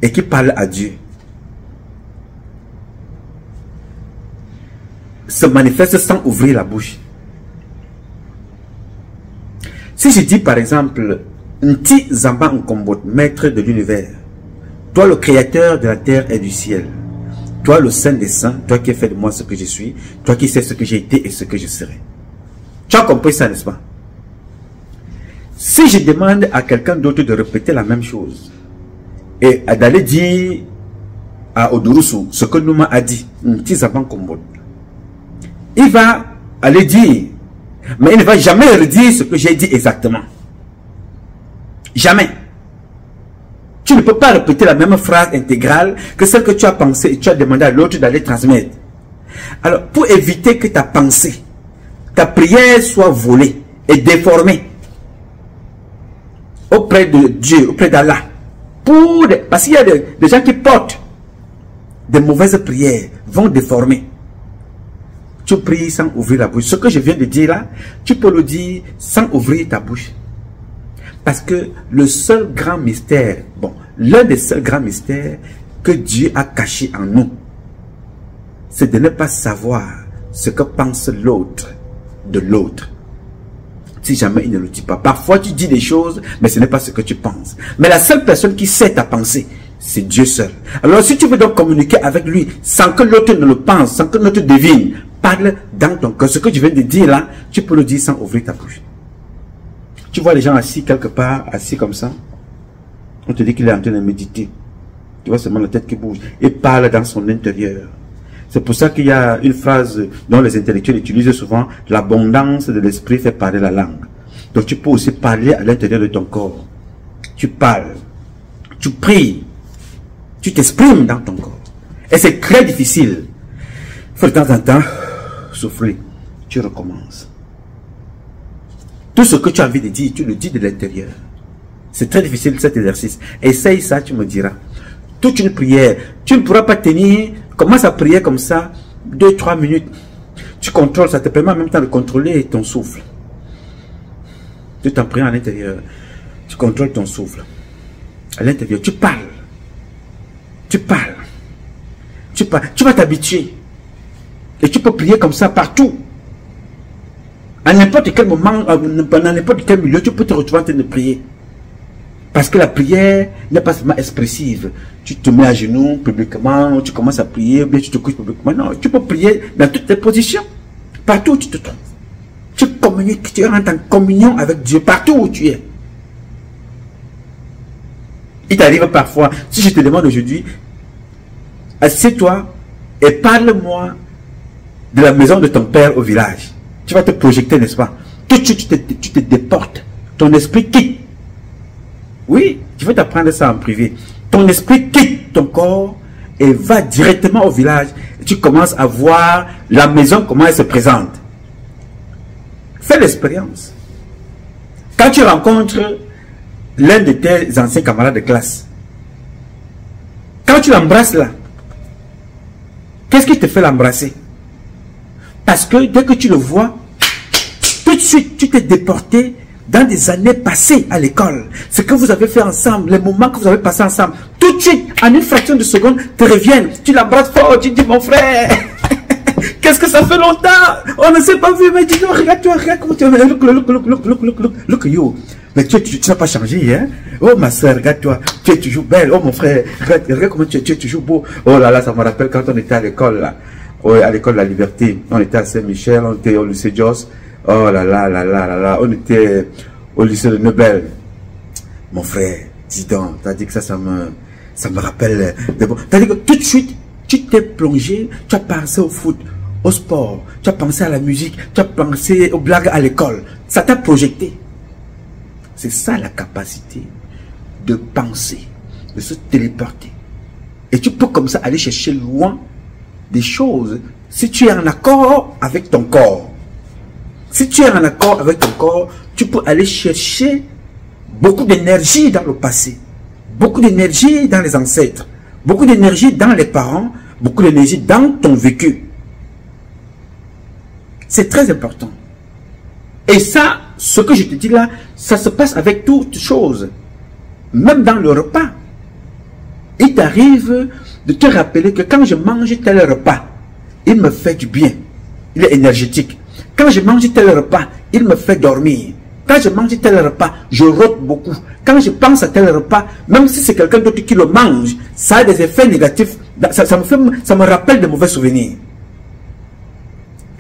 et qui parle à Dieu se manifeste sans ouvrir la bouche. Si je dis par exemple, Nti Zamba Nkombot, maître de l'univers, toi le créateur de la terre et du ciel, toi le saint des saints, toi qui as fait de moi ce que je suis, toi qui sais ce que j'ai été et ce que je serai. Tu as compris ça, n'est-ce pas? Si je demande à quelqu'un d'autre de répéter la même chose et d'aller dire à Odurusu ce que Nouma a dit, Nti Zamba Nkombot, il va aller dire, mais il ne va jamais redire ce que j'ai dit exactement. Jamais. Tu ne peux pas répéter la même phrase intégrale que celle que tu as pensée et tu as demandé à l'autre d'aller transmettre. Alors, pour éviter que ta pensée, ta prière soit volée et déformée auprès de Dieu, auprès d'Allah, parce qu'il y a des gens qui portent des mauvaises prières, vont déformer. Tu pries sans ouvrir la bouche. Ce que je viens de dire là, tu peux le dire sans ouvrir ta bouche. Parce que le seul grand mystère, l'un des seuls grands mystères que Dieu a caché en nous, c'est de ne pas savoir ce que pense l'autre de l'autre. Si jamais il ne le dit pas. Parfois tu dis des choses, mais ce n'est pas ce que tu penses. Mais la seule personne qui sait ta pensée, c'est Dieu seul. Alors si tu veux donc communiquer avec lui sans que l'autre ne le pense, sans que l'autre devine, parle dans ton cœur. Ce que je viens de dire là, tu peux le dire sans ouvrir ta bouche. Tu vois les gens assis quelque part, assis comme ça. On te dit qu'il est en train de méditer. Tu vois seulement la tête qui bouge. Et parle dans son intérieur. C'est pour ça qu'il y a une phrase dont les intellectuels utilisent souvent. L'abondance de l'esprit fait parler la langue. Donc tu peux aussi parler à l'intérieur de ton corps. Tu parles. Tu pries. Tu t'exprimes dans ton corps. Et c'est très difficile. Il faut de temps en temps souffler. Tu recommences. Tout ce que tu as envie de dire, tu le dis de l'intérieur. C'est très difficile cet exercice. Essaye ça, tu me diras. Toute une prière. Tu ne pourras pas tenir. Commence à prier comme ça. 2-3 minutes. Tu contrôles. Ça te permet en même temps de contrôler ton souffle. Tu t'en pries à l'intérieur. Tu contrôles ton souffle. À l'intérieur. Tu parles. Tu parles. Tu parles. Tu vas t'habituer. Et tu peux prier comme ça partout. À n'importe quel moment, dans n'importe quel milieu, tu peux te retrouver en train de prier. Parce que la prière n'est pas seulement expressive. Tu te mets à genoux publiquement, tu commences à prier, ou bien tu te couches publiquement. Non, tu peux prier dans toutes les positions. Partout où tu te trouves. Tu communiques, tu rentres en communion avec Dieu, partout où tu es. Il t'arrive parfois, si je te demande aujourd'hui, assieds-toi et parle-moi de la maison de ton père au village. Tu vas te projeter, n'est-ce pas? Tout de suite, tu te déportes. Ton esprit quitte. Oui, je vais t'apprendre ça en privé. Ton esprit quitte ton corps et va directement au village. Et tu commences à voir la maison, comment elle se présente. Fais l'expérience. Quand tu rencontres l'un de tes anciens camarades de classe, quand tu l'embrasses là, qu'est-ce qui te fait l'embrasser? Parce que dès que tu le vois, tout de suite, tu t'es déporté dans des années passées à l'école. Ce que vous avez fait ensemble, les moments que vous avez passés ensemble, tout de suite, en une fraction de seconde, te reviennent. Tu l'embrasses fort, tu dis, mon frère, qu'est-ce que ça fait longtemps? On ne s'est pas vu, mais dis, regarde-toi, regarde comment tu es. Look you. Mais tu n'as pas changé, hein? Oh ma soeur, regarde-toi, tu es toujours belle. Oh mon frère, regarde comment tu es toujours beau. Oh là là, ça me rappelle quand on était à l'école là. Oui, à l'école de la Liberté. On était à Saint-Michel, on était au lycée Jos. Oh là là là là là là. On était au lycée de Nebel. Mon frère, dis donc, t'as dit que ça me rappelle. T'as dit que tout de suite, tu t'es plongé, tu as pensé au foot, au sport, tu as pensé à la musique, tu as pensé aux blagues à l'école. Ça t'a projeté. C'est ça la capacité de penser, de se téléporter. Et tu peux comme ça aller chercher loin des choses si tu es en accord avec ton corps. Si tu es en accord avec ton corps, tu peux aller chercher beaucoup d'énergie dans le passé, beaucoup d'énergie dans les ancêtres, beaucoup d'énergie dans les parents, beaucoup d'énergie dans ton vécu. C'est très important. Et ça, ce que je te dis là, ça se passe avec toutes choses. Même dans le repas. Il t'arrive de te rappeler que quand je mange tel repas, il me fait du bien. Il est énergétique. Quand je mange tel repas, il me fait dormir. Quand je mange tel repas, je rôte beaucoup. Quand je pense à tel repas, même si c'est quelqu'un d'autre qui le mange, ça a des effets négatifs. Ça me rappelle de mauvais souvenirs.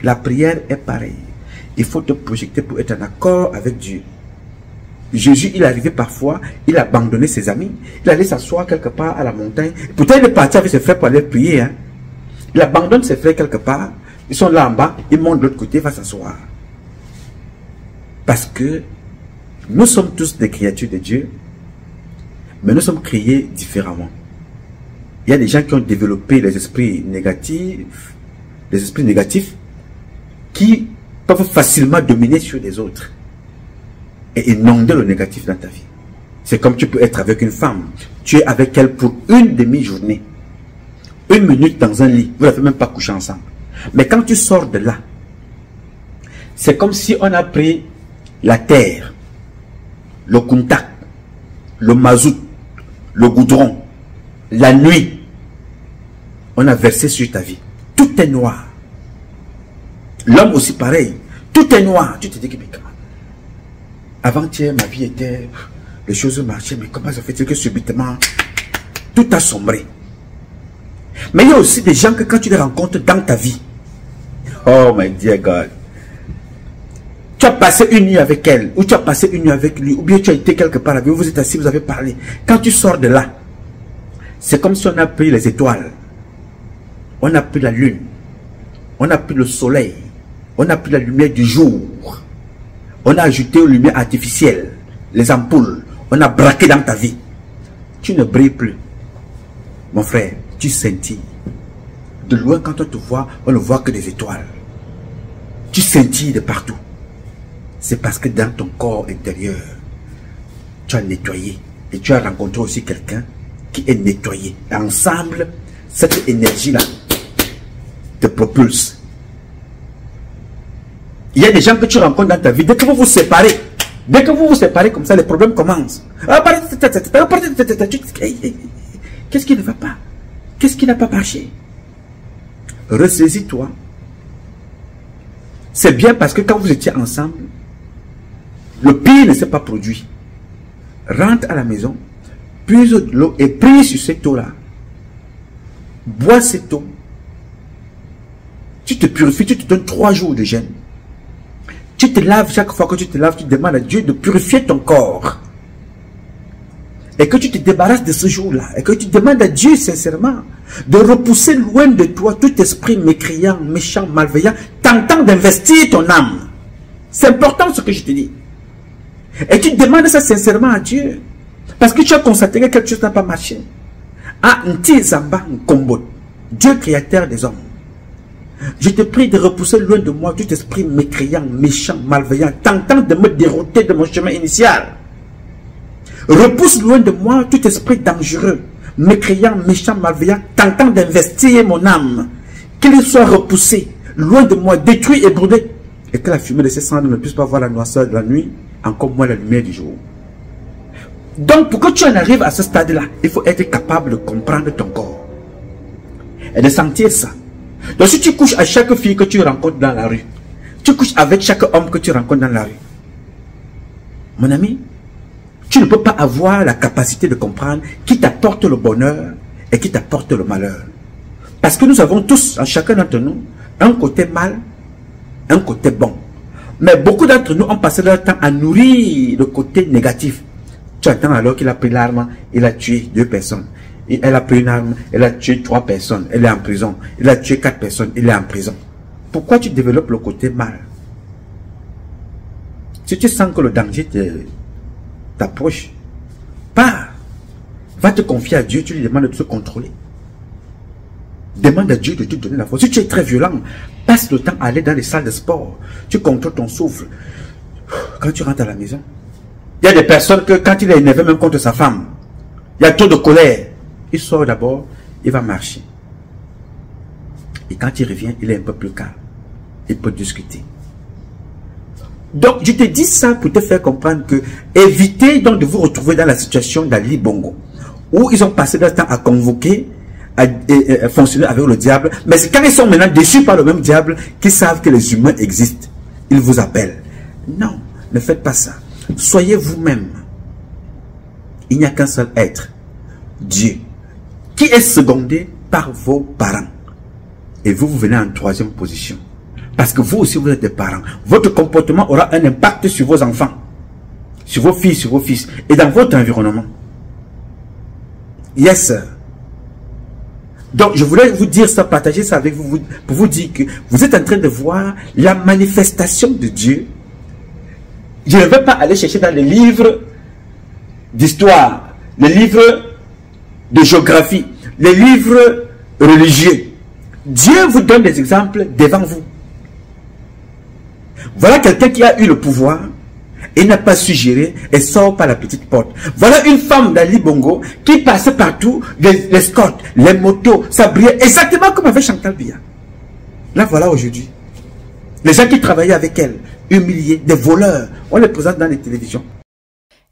La prière est pareille. Il faut te projeter pour être en accord avec Dieu. Jésus, il arrivait parfois, il abandonnait ses amis. Il allait s'asseoir quelque part à la montagne. Pourtant, il est parti avec ses frères pour aller prier. Hein. Il abandonne ses frères quelque part. Ils sont là en bas. Il monte de l'autre côté, il va s'asseoir. Parce que nous sommes tous des créatures de Dieu, mais nous sommes créés différemment. Il y a des gens qui ont développé les esprits négatifs, qui peuvent facilement dominer sur les autres et inonder le négatif dans ta vie. C'est comme tu peux être avec une femme, tu es avec elle pour une demi-journée, 1 minute dans un lit, vous n'avez même pas couché ensemble. Mais quand tu sors de là, c'est comme si on a pris la terre, le contact, le mazout, le goudron, la nuit, on a versé sur ta vie. Tout est noir. L'homme aussi pareil. Tout est noir. Tu te dis que avant-hier, ma vie était... Les choses marchaient, mais comment ça fait-il que subitement, tout a sombré? Mais il y a aussi des gens que quand tu les rencontres dans ta vie, oh my dear God, tu as passé une nuit avec elle, ou tu as passé une nuit avec lui, ou bien tu as été quelque part avec lui, vous êtes assis, vous avez parlé. Quand tu sors de là, c'est comme si on a pris les étoiles, on a pris la lune, on a pris le soleil, on a pris la lumière du jour, on a ajouté aux lumières artificielles, les ampoules, on a braqué dans ta vie. Tu ne brilles plus. Mon frère, tu scintilles. De loin, quand on te voit, on ne voit que des étoiles. Tu scintilles de partout. C'est parce que dans ton corps intérieur, tu as nettoyé. Et tu as rencontré aussi quelqu'un qui est nettoyé. Et ensemble, cette énergie-là te propulse. Il y a des gens que tu rencontres dans ta vie, dès que vous vous séparez, comme ça, les problèmes commencent. Qu'est-ce qui ne va pas? Qu'est-ce qui n'a pas marché? Ressaisis-toi. C'est bien parce que quand vous étiez ensemble, le pire ne s'est pas produit. Rentre à la maison, puise de l'eau et prie sur cette eau-là. Bois cette eau. Tu te purifies, tu te donnes 3 jours de jeûne. Tu te laves, chaque fois que tu te laves, tu demandes à Dieu de purifier ton corps. Et que tu te débarrasses de ce jour-là. Et que tu demandes à Dieu sincèrement de repousser loin de toi tout esprit mécréant, méchant, malveillant, tentant d'investir ton âme. C'est important ce que je te dis. Et tu demandes ça sincèrement à Dieu. Parce que tu as constaté que quelque chose n'a pas marché. Ah, Ntizamba Nkombo, Dieu créateur des hommes. Je te prie de repousser loin de moi tout esprit mécréant, méchant, malveillant, tentant de me dérouter de mon chemin initial. Repousse loin de moi tout esprit dangereux, mécréant, méchant, malveillant, tentant d'investir mon âme. Qu'il soit repoussé, loin de moi, détruit et brûlé. Et que la fumée de ses cendres ne puisse pas voir la noirceur de la nuit, encore moins la lumière du jour. Donc, pour que tu en arrives à ce stade-là, il faut être capable de comprendre ton corps. Et de sentir ça. Donc, si tu couches à chaque fille que tu rencontres dans la rue, tu couches avec chaque homme que tu rencontres dans la rue, mon ami, tu ne peux pas avoir la capacité de comprendre qui t'apporte le bonheur et qui t'apporte le malheur. Parce que nous avons tous, en chacun d'entre nous, un côté mal, un côté bon. Mais beaucoup d'entre nous ont passé leur temps à nourrir le côté négatif. Tu attends alors qu'il a pris l'arme, il a tué 2 personnes. Et elle a pris une arme, elle a tué 3 personnes, elle est en prison. Il a tué 4 personnes, il est en prison. Pourquoi tu développes le côté mal? Si tu sens que le danger t'approche, pars. Va te confier à Dieu, tu lui demandes de te contrôler. Demande à Dieu de te donner la force. Si tu es très violent, passe le temps à aller dans les salles de sport. Tu contrôles ton souffle. Quand tu rentres à la maison, il y a des personnes que quand il est énervé même contre sa femme, il y a trop de colère. Il sort d'abord, il va marcher. Et quand il revient, il est un peu plus calme. Il peut discuter. Donc, je te dis ça pour te faire comprendre que évitez donc de vous retrouver dans la situation d'Ali Bongo, où ils ont passé leur temps à convoquer, à fonctionner avec le diable. Mais c'est quand ils sont maintenant déçus par le même diable qu'ils savent que les humains existent. Ils vous appellent. Non, ne faites pas ça. Soyez vous-même. Il n'y a qu'un seul être, Dieu, qui est secondé par vos parents. Et vous, vous venez en troisième position. Parce que vous aussi, vous êtes des parents. Votre comportement aura un impact sur vos enfants, sur vos filles, sur vos fils, et dans votre environnement. Yes, sir. Donc, je voulais vous dire ça, partager ça avec vous, pour vous dire que vous êtes en train de voir la manifestation de Dieu. Je ne vais pas aller chercher dans les livres d'histoire, les livres de géographie, les livres religieux. Dieu vous donne des exemples devant vous. Voilà quelqu'un qui a eu le pouvoir et n'a pas su gérer et sort par la petite porte. Voilà une femme d'Ali Bongo qui passait partout, les Scott, les motos, ça brillait exactement comme avec Chantal Biya. Là voilà aujourd'hui. Les gens qui travaillaient avec elle, humiliés, des voleurs, on les présente dans les télévisions.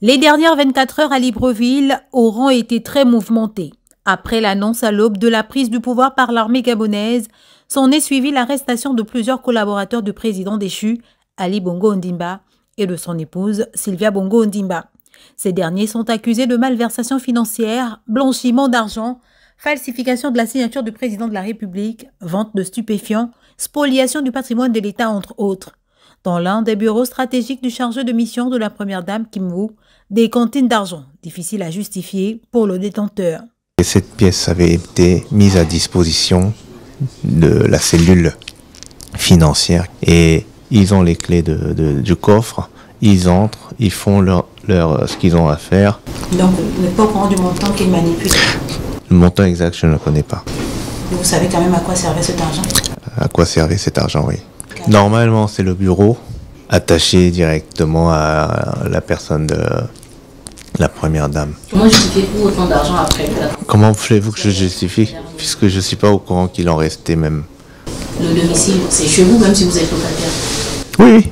Les dernières 24 heures à Libreville auront été très mouvementées. Après l'annonce à l'aube de la prise du pouvoir par l'armée gabonaise, s'en est suivi l'arrestation de plusieurs collaborateurs du président déchu, Ali Bongo Ondimba, et de son épouse, Sylvia Bongo Ondimba. Ces derniers sont accusés de malversation financière, blanchiment d'argent, falsification de la signature du président de la République, vente de stupéfiants, spoliation du patrimoine de l'État, entre autres. Dans l'un des bureaux stratégiques du chargé de mission de la première dame Kim Woo, des cantines d'argent, difficiles à justifier pour le détenteur. Cette pièce avait été mise à disposition de la cellule financière et ils ont les clés du coffre, ils entrent, ils font ce qu'ils ont à faire. Donc, vous n'êtes pas au courant du montant qu'ils manipulent? Le montant exact, je ne le connais pas. Et vous savez quand même à quoi servait cet argent? À quoi servait cet argent, oui. Normalement, c'est le bureau attaché directement à la personne de la première dame. Comment justifiez-vous autant d'argent après? Comment voulez-vous que je justifie, puisque je ne suis pas au courant qu'il en restait même. Le domicile, c'est chez vous, même si vous êtes locataire? Oui,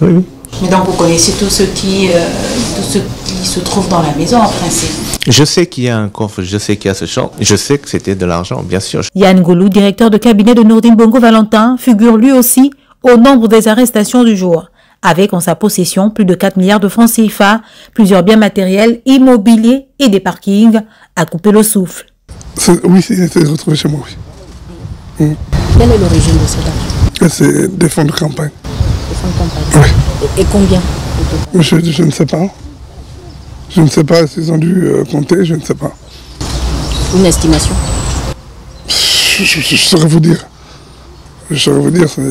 oui, oui. Mais donc vous connaissez tout ce qui se trouve dans la maison en principe? Je sais qu'il y a un coffre, je sais qu'il y a ce champ, je sais que c'était de l'argent, bien sûr. Yann Goulou, directeur de cabinet de Nourdine Bongo Valentin, figure lui aussi au nombre des arrestations du jour, avec en sa possession plus de 4 milliards de francs CFA, plusieurs biens matériels, immobiliers et des parkings à couper le souffle. Oui, c'est retrouvé chez moi, oui. Quelle est l'origine de cet argent? C'est des fonds de campagne. Des fonds de campagne? Oui. Et combien? Je ne sais pas. Je ne sais pas s'ils ont dû compter, je ne sais pas. Une estimation? Je saurais vous dire. Je saurais vous dire, c'est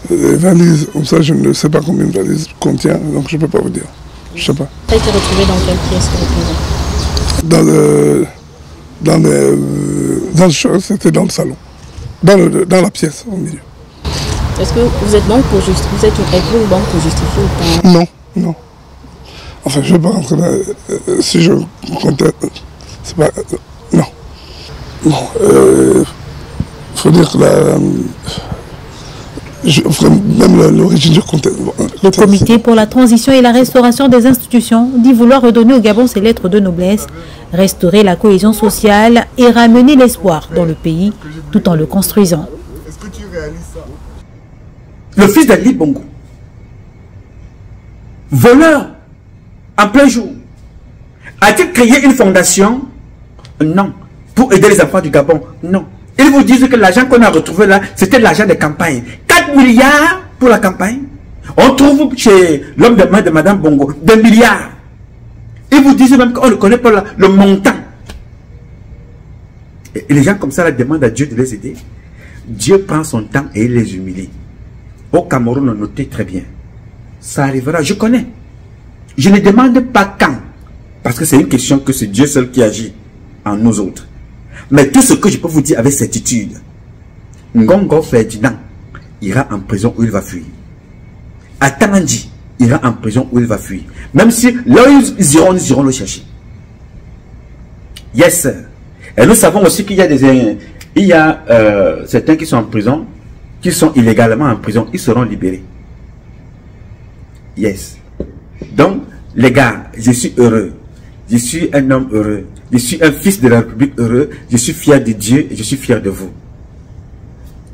les valises, comme ça je ne sais pas combien de valises contient, donc je ne peux pas vous dire. Je ne sais pas. Ça a été retrouvé dans quelle pièce? Dans le choc, c'était dans le salon. Dans la pièce, au milieu. Est-ce que vous êtes banque pour justifier? Vous êtes une banque pour justifier ou pas? Non, non. Enfin, je ne vais pas rentrer là. Si je comptais, c'est pas... non. Bon, faut dire que même l'origine du comptais... Le comité pour la transition et la restauration des institutions dit vouloir redonner au Gabon ses lettres de noblesse, restaurer la cohésion sociale et ramener l'espoir dans le pays tout en le construisant. Est-ce que tu réalises ça? Le fils d'Ali Bongo, voleur en plein jour, a-t-il créé une fondation? Non. Pour aider les enfants du Gabon? Non. Ils vous disent que l'argent qu'on a retrouvé là, c'était l'argent des campagnes. 4 milliards pour la campagne. On trouve chez l'homme de main de Madame Bongo des milliards. Ils vous disent même qu'on ne connaît pas le montant. Et les gens comme ça là, demandent à Dieu de les aider. Dieu prend son temps et il les humilie. Au Cameroun, notez très bien. Ça arrivera, je connais. Je ne demande pas quand. Parce que c'est une question que c'est Dieu seul qui agit en nous autres. Mais tout ce que je peux vous dire avec certitude, Ngongo Ferdinand ira en prison où il va fuir. Atamandi ira en prison où il va fuir. Même si là ils iront le chercher. Yes. Et nous savons aussi qu'il y a certains qui sont en prison, qui sont illégalement en prison, ils seront libérés. Yes. Donc, les gars, je suis heureux. Je suis un homme heureux. Je suis un fils de la République heureux. Je suis fier de Dieu et je suis fier de vous.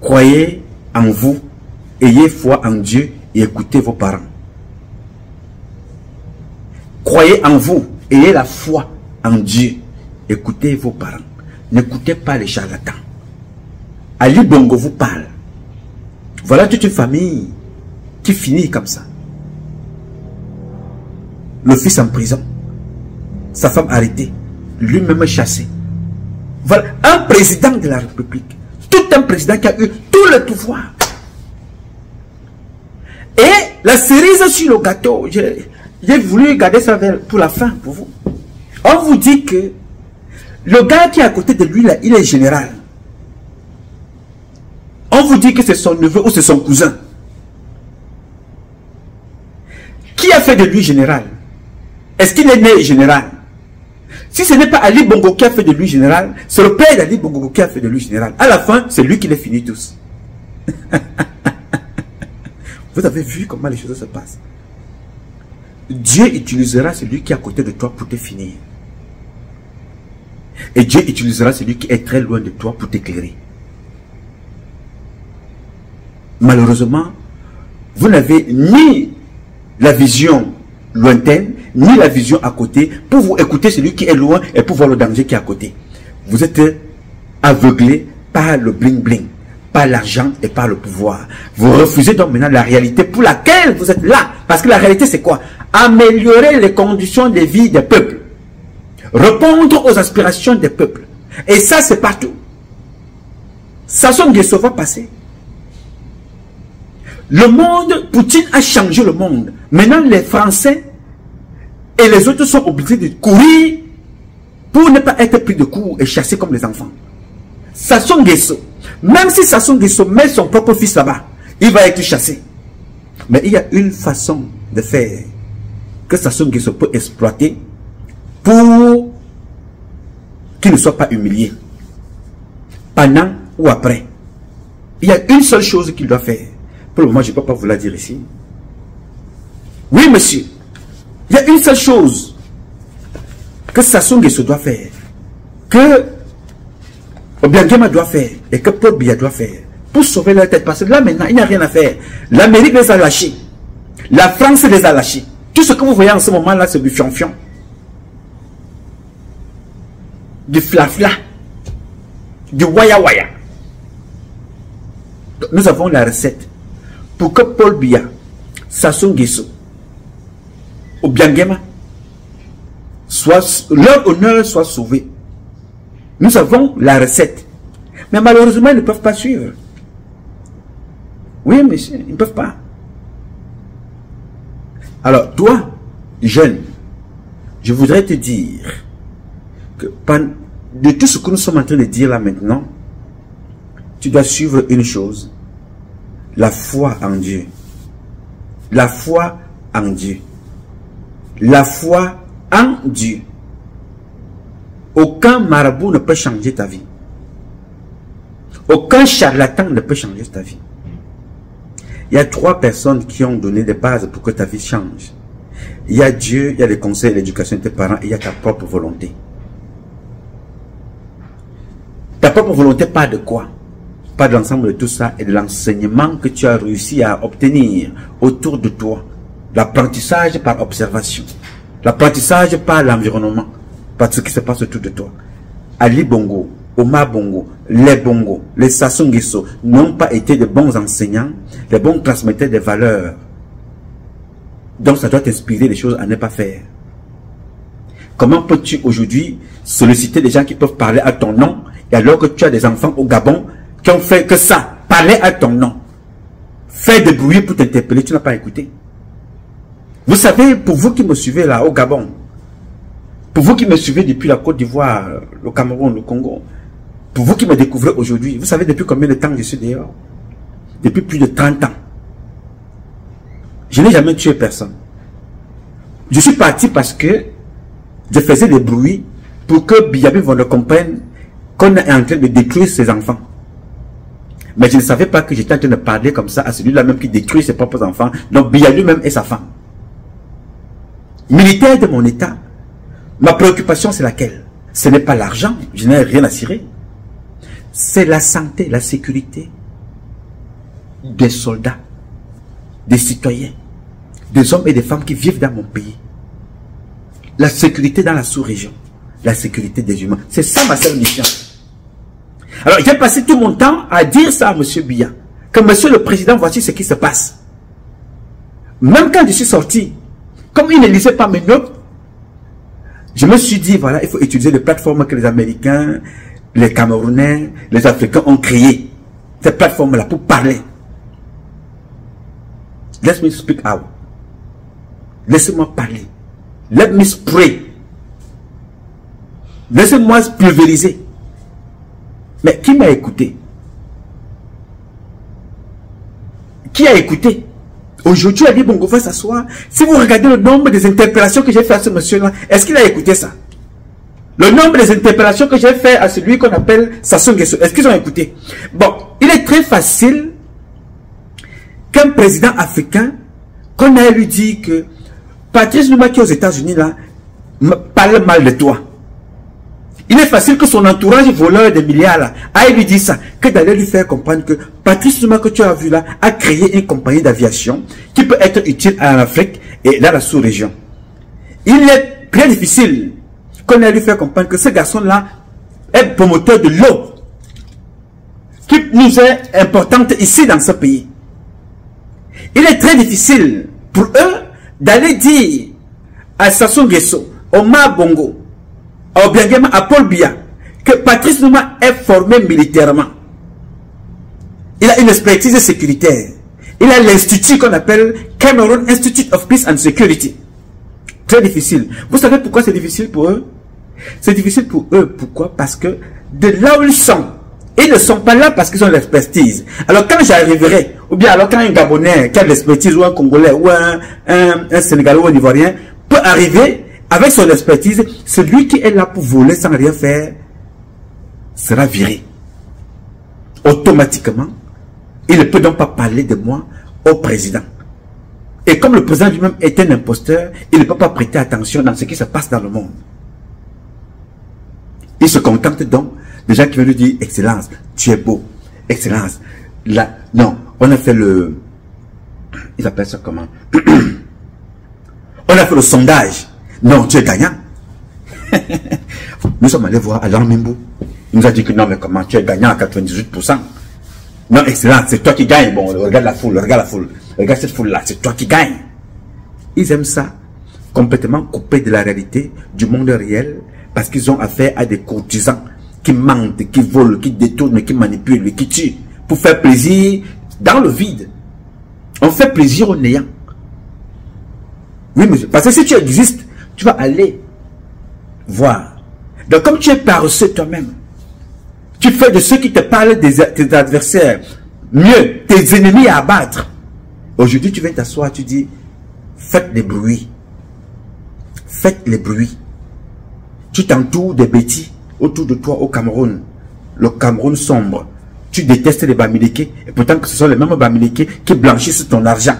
Croyez en vous. Ayez foi en Dieu et écoutez vos parents. Croyez en vous. Ayez la foi en Dieu. Écoutez vos parents. N'écoutez pas les charlatans. Ali Bongo vous parle. Voilà toute une famille qui finit comme ça. Le fils en prison. Sa femme arrêtée. Lui-même chassé. Voilà un président de la République. Tout un président qui a eu tout le pouvoir. Et la cerise sur le gâteau, j'ai voulu garder ça pour la fin, pour vous. On vous dit que le gars qui est à côté de lui, là, il est général. On vous dit que c'est son neveu ou c'est son cousin. Qui a fait de lui général? Est-ce qu'il est né général? Si ce n'est pas Ali Bongo qui a fait de lui général, c'est le père d'Ali Bongo qui a fait de lui général. À la fin, c'est lui qui les finit tous. Vous avez vu comment les choses se passent. Dieu utilisera celui qui est à côté de toi pour te finir. Et Dieu utilisera celui qui est très loin de toi pour t'éclairer. Malheureusement, vous n'avez ni la vision lointaine, ni la vision à côté, pour vous écouter celui qui est loin et pour voir le danger qui est à côté. Vous êtes aveuglé par le bling-bling, par l'argent et par le pouvoir. Vous refusez donc maintenant la réalité pour laquelle vous êtes là. Parce que la réalité c'est quoi? Améliorer les conditions de vie des peuples. Répondre aux aspirations des peuples. Et ça c'est partout. Sassou Nguesso va passer. Le monde, Poutine a changé le monde. Maintenant, les Français et les autres sont obligés de courir pour ne pas être pris de court et chassés comme les enfants. Sassou Nguesso, même si Sassou Nguesso met son propre fils là-bas, il va être chassé. Mais il y a une façon de faire que Sassou Nguesso peut exploiter pour qu'il ne soit pas humilié. Pendant ou après. Il y a une seule chose qu'il doit faire. Pour le moment, je ne peux pas vous la dire ici. Oui, monsieur. Il y a une seule chose que Sassou Nguesso doit faire, que Obiangema doit faire et que Paul Biya doit faire pour sauver leur tête. Parce que là, maintenant, il n'y a rien à faire. L'Amérique les a lâchés. La France les a lâchés. Tout ce que vous voyez en ce moment-là, c'est du fion-fion. Du flafla. Du waya-waya. Nous avons la recette pour que Paul Biya, Sassou Nguesso, Obiangema, leur honneur soit sauvé. Nous avons la recette. Mais malheureusement, ils ne peuvent pas suivre. Oui, monsieur, ils ne peuvent pas. Alors, toi, jeune, je voudrais te dire que de tout ce que nous sommes en train de dire là maintenant, tu dois suivre une chose. La foi en Dieu. La foi en Dieu. La foi en Dieu. Aucun marabout ne peut changer ta vie. Aucun charlatan ne peut changer ta vie. Il y a 3 personnes qui ont donné des bases pour que ta vie change. Il y a Dieu, il y a les conseils, l'éducation de tes parents, et il y a ta propre volonté. Ta propre volonté part de quoi? Pas de l'ensemble de tout ça et de l'enseignement que tu as réussi à obtenir autour de toi. L'apprentissage par observation. L'apprentissage par l'environnement. Par ce qui se passe autour de toi. Ali Bongo, Omar Bongo, les Bongo, les Sassou Nguesso n'ont pas été de bons enseignants, de bons transmetteurs des valeurs. Donc ça doit t'inspirer des choses à ne pas faire. Comment peux-tu aujourd'hui solliciter des gens qui peuvent parler à ton nom et alors que tu as des enfants au Gabon qui ont fait que ça, parler à ton nom, faire des bruits pour t'interpeller, tu n'as pas écouté. Vous savez, pour vous qui me suivez là au Gabon, pour vous qui me suivez depuis la Côte d'Ivoire, le Cameroun, le Congo, pour vous qui me découvrez aujourd'hui, vous savez depuis combien de temps je suis dehors? Depuis plus de 30 ans. Je n'ai jamais tué personne. Je suis parti parce que je faisais des bruits pour que Biyabi ne comprenne qu'on est en train de détruire ses enfants. Mais je ne savais pas que j'étais en train de parler comme ça à celui-là même qui détruit ses propres enfants. Donc Biya lui-même et sa femme. Militaire de mon état, Ma préoccupation, c'est laquelle? Ce n'est pas l'argent, je n'ai rien à cirer. C'est la santé, la sécurité des soldats, des citoyens, des hommes et des femmes qui vivent dans mon pays. La sécurité dans la sous-région, la sécurité des humains. C'est ça ma seule mission. Alors, j'ai passé tout mon temps à dire ça à M. Biya, que monsieur le président, voici ce qui se passe. Même quand je suis sorti, comme il ne lisait pas mes notes, je me suis dit, voilà, il faut utiliser les plateformes que les Américains, les Camerounais, les Africains ont créées. Ces plateformes-là pour parler. Let me speak out. Laissez-moi parler. Let me spray. Laissez-moi pulvériser. Mais qui m'a écouté? Qui a écouté? Aujourd'hui, Ali Bongo va s'asseoir. Si vous regardez le nombre des interpellations que j'ai fait à ce monsieur-là, est-ce qu'il a écouté ça? Le nombre des interpellations que j'ai fait à celui qu'on appelle Sassou Nguesso, est-ce qu'ils ont écouté? Bon, il est très facile qu'un président africain, qu'on a lui dit que Patrice Lumumba qui est aux États-Unis là, parle mal de toi. Il est facile que son entourage voleur de milliards là, aille lui dire ça, que d'aller lui faire comprendre que Patrice Lumumba que tu as vu là, a créé une compagnie d'aviation qui peut être utile en Afrique et dans la sous-région. Il est très difficile qu'on aille lui faire comprendre que ce garçon-là est promoteur de l'eau qui nous est importante ici dans ce pays. Il est très difficile pour eux d'aller dire à Sassou Nguesso, au Ma Bongo, à Obiangema, à Paul Biya, que Patrice Lumumba est formé militairement. Il a une expertise sécuritaire. Il a l'institut qu'on appelle Cameroon Institute of Peace and Security. Très difficile. Vous savez pourquoi c'est difficile pour eux? C'est difficile pour eux. Pourquoi? Parce que de là où ils sont, ils ne sont pas là parce qu'ils ont l'expertise. Alors quand j'arriverai, ou bien alors quand un Gabonais qui a de l'expertise, ou un Congolais, ou un Sénégalais, ou un Ivoirien, peut arriver avec son expertise, celui qui est là pour voler sans rien faire, sera viré. Automatiquement, il ne peut donc pas parler de moi au président. Et comme le président lui-même est un imposteur, il ne peut pas prêter attention dans ce qui se passe dans le monde. Il se contente donc des gens qui viennent lui dire, Excellence, tu es beau. Excellence, là, non, on a fait le... Ils appellent ça comment? On a fait le sondage. Non, tu es gagnant. Nous sommes allés voir Alain Mimbo. Il nous a dit que non, mais comment, tu es gagnant à 98%. Non, Excellence, c'est toi qui gagnes. Bon, regarde la foule, regarde la foule. Regarde cette foule-là, c'est toi qui gagnes. Ils aiment ça, complètement coupé de la réalité, du monde réel, parce qu'ils ont affaire à des courtisans qui mentent, qui volent, qui détournent, qui manipulent, qui tuent, pour faire plaisir dans le vide. On fait plaisir au néant. Oui, monsieur, parce que si tu existes, tu vas aller voir. Donc, comme tu es paresseux toi-même, tu fais de ceux qui te parlent tes adversaires, mieux, tes ennemis à abattre. Aujourd'hui, tu viens t'asseoir, tu dis, faites les bruits. Faites les bruits. Tu t'entoures des bêtis autour de toi au Cameroun. Le Cameroun sombre. Tu détestes les Bamileke, et pourtant que ce sont les mêmes Bamileke qui blanchissent ton argent.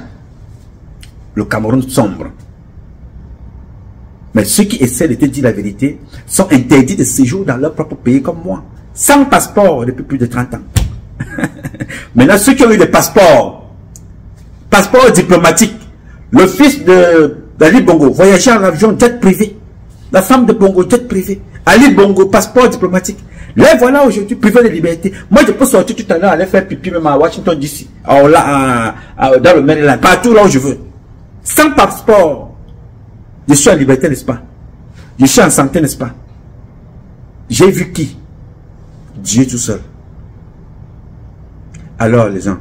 Le Cameroun sombre. Mais ceux qui essaient de te dire la vérité sont interdits de séjour dans leur propre pays comme moi. Sans passeport depuis plus de 30 ans. Maintenant, ceux qui ont eu des passeports, passeport diplomatique, le fils d'Ali Bongo voyageait en avion jet privé. La femme de Bongo, jet privé. Ali Bongo, passeport diplomatique. Là, voilà aujourd'hui, privé de liberté. Moi, je peux sortir tout à l'heure, aller faire pipi même à Washington DC. Dans le Maryland, partout là où je veux. Sans passeport. Je suis en liberté, n'est-ce pas? Je suis en santé, n'est-ce pas? J'ai vu qui? Dieu tout seul. Alors, les gens,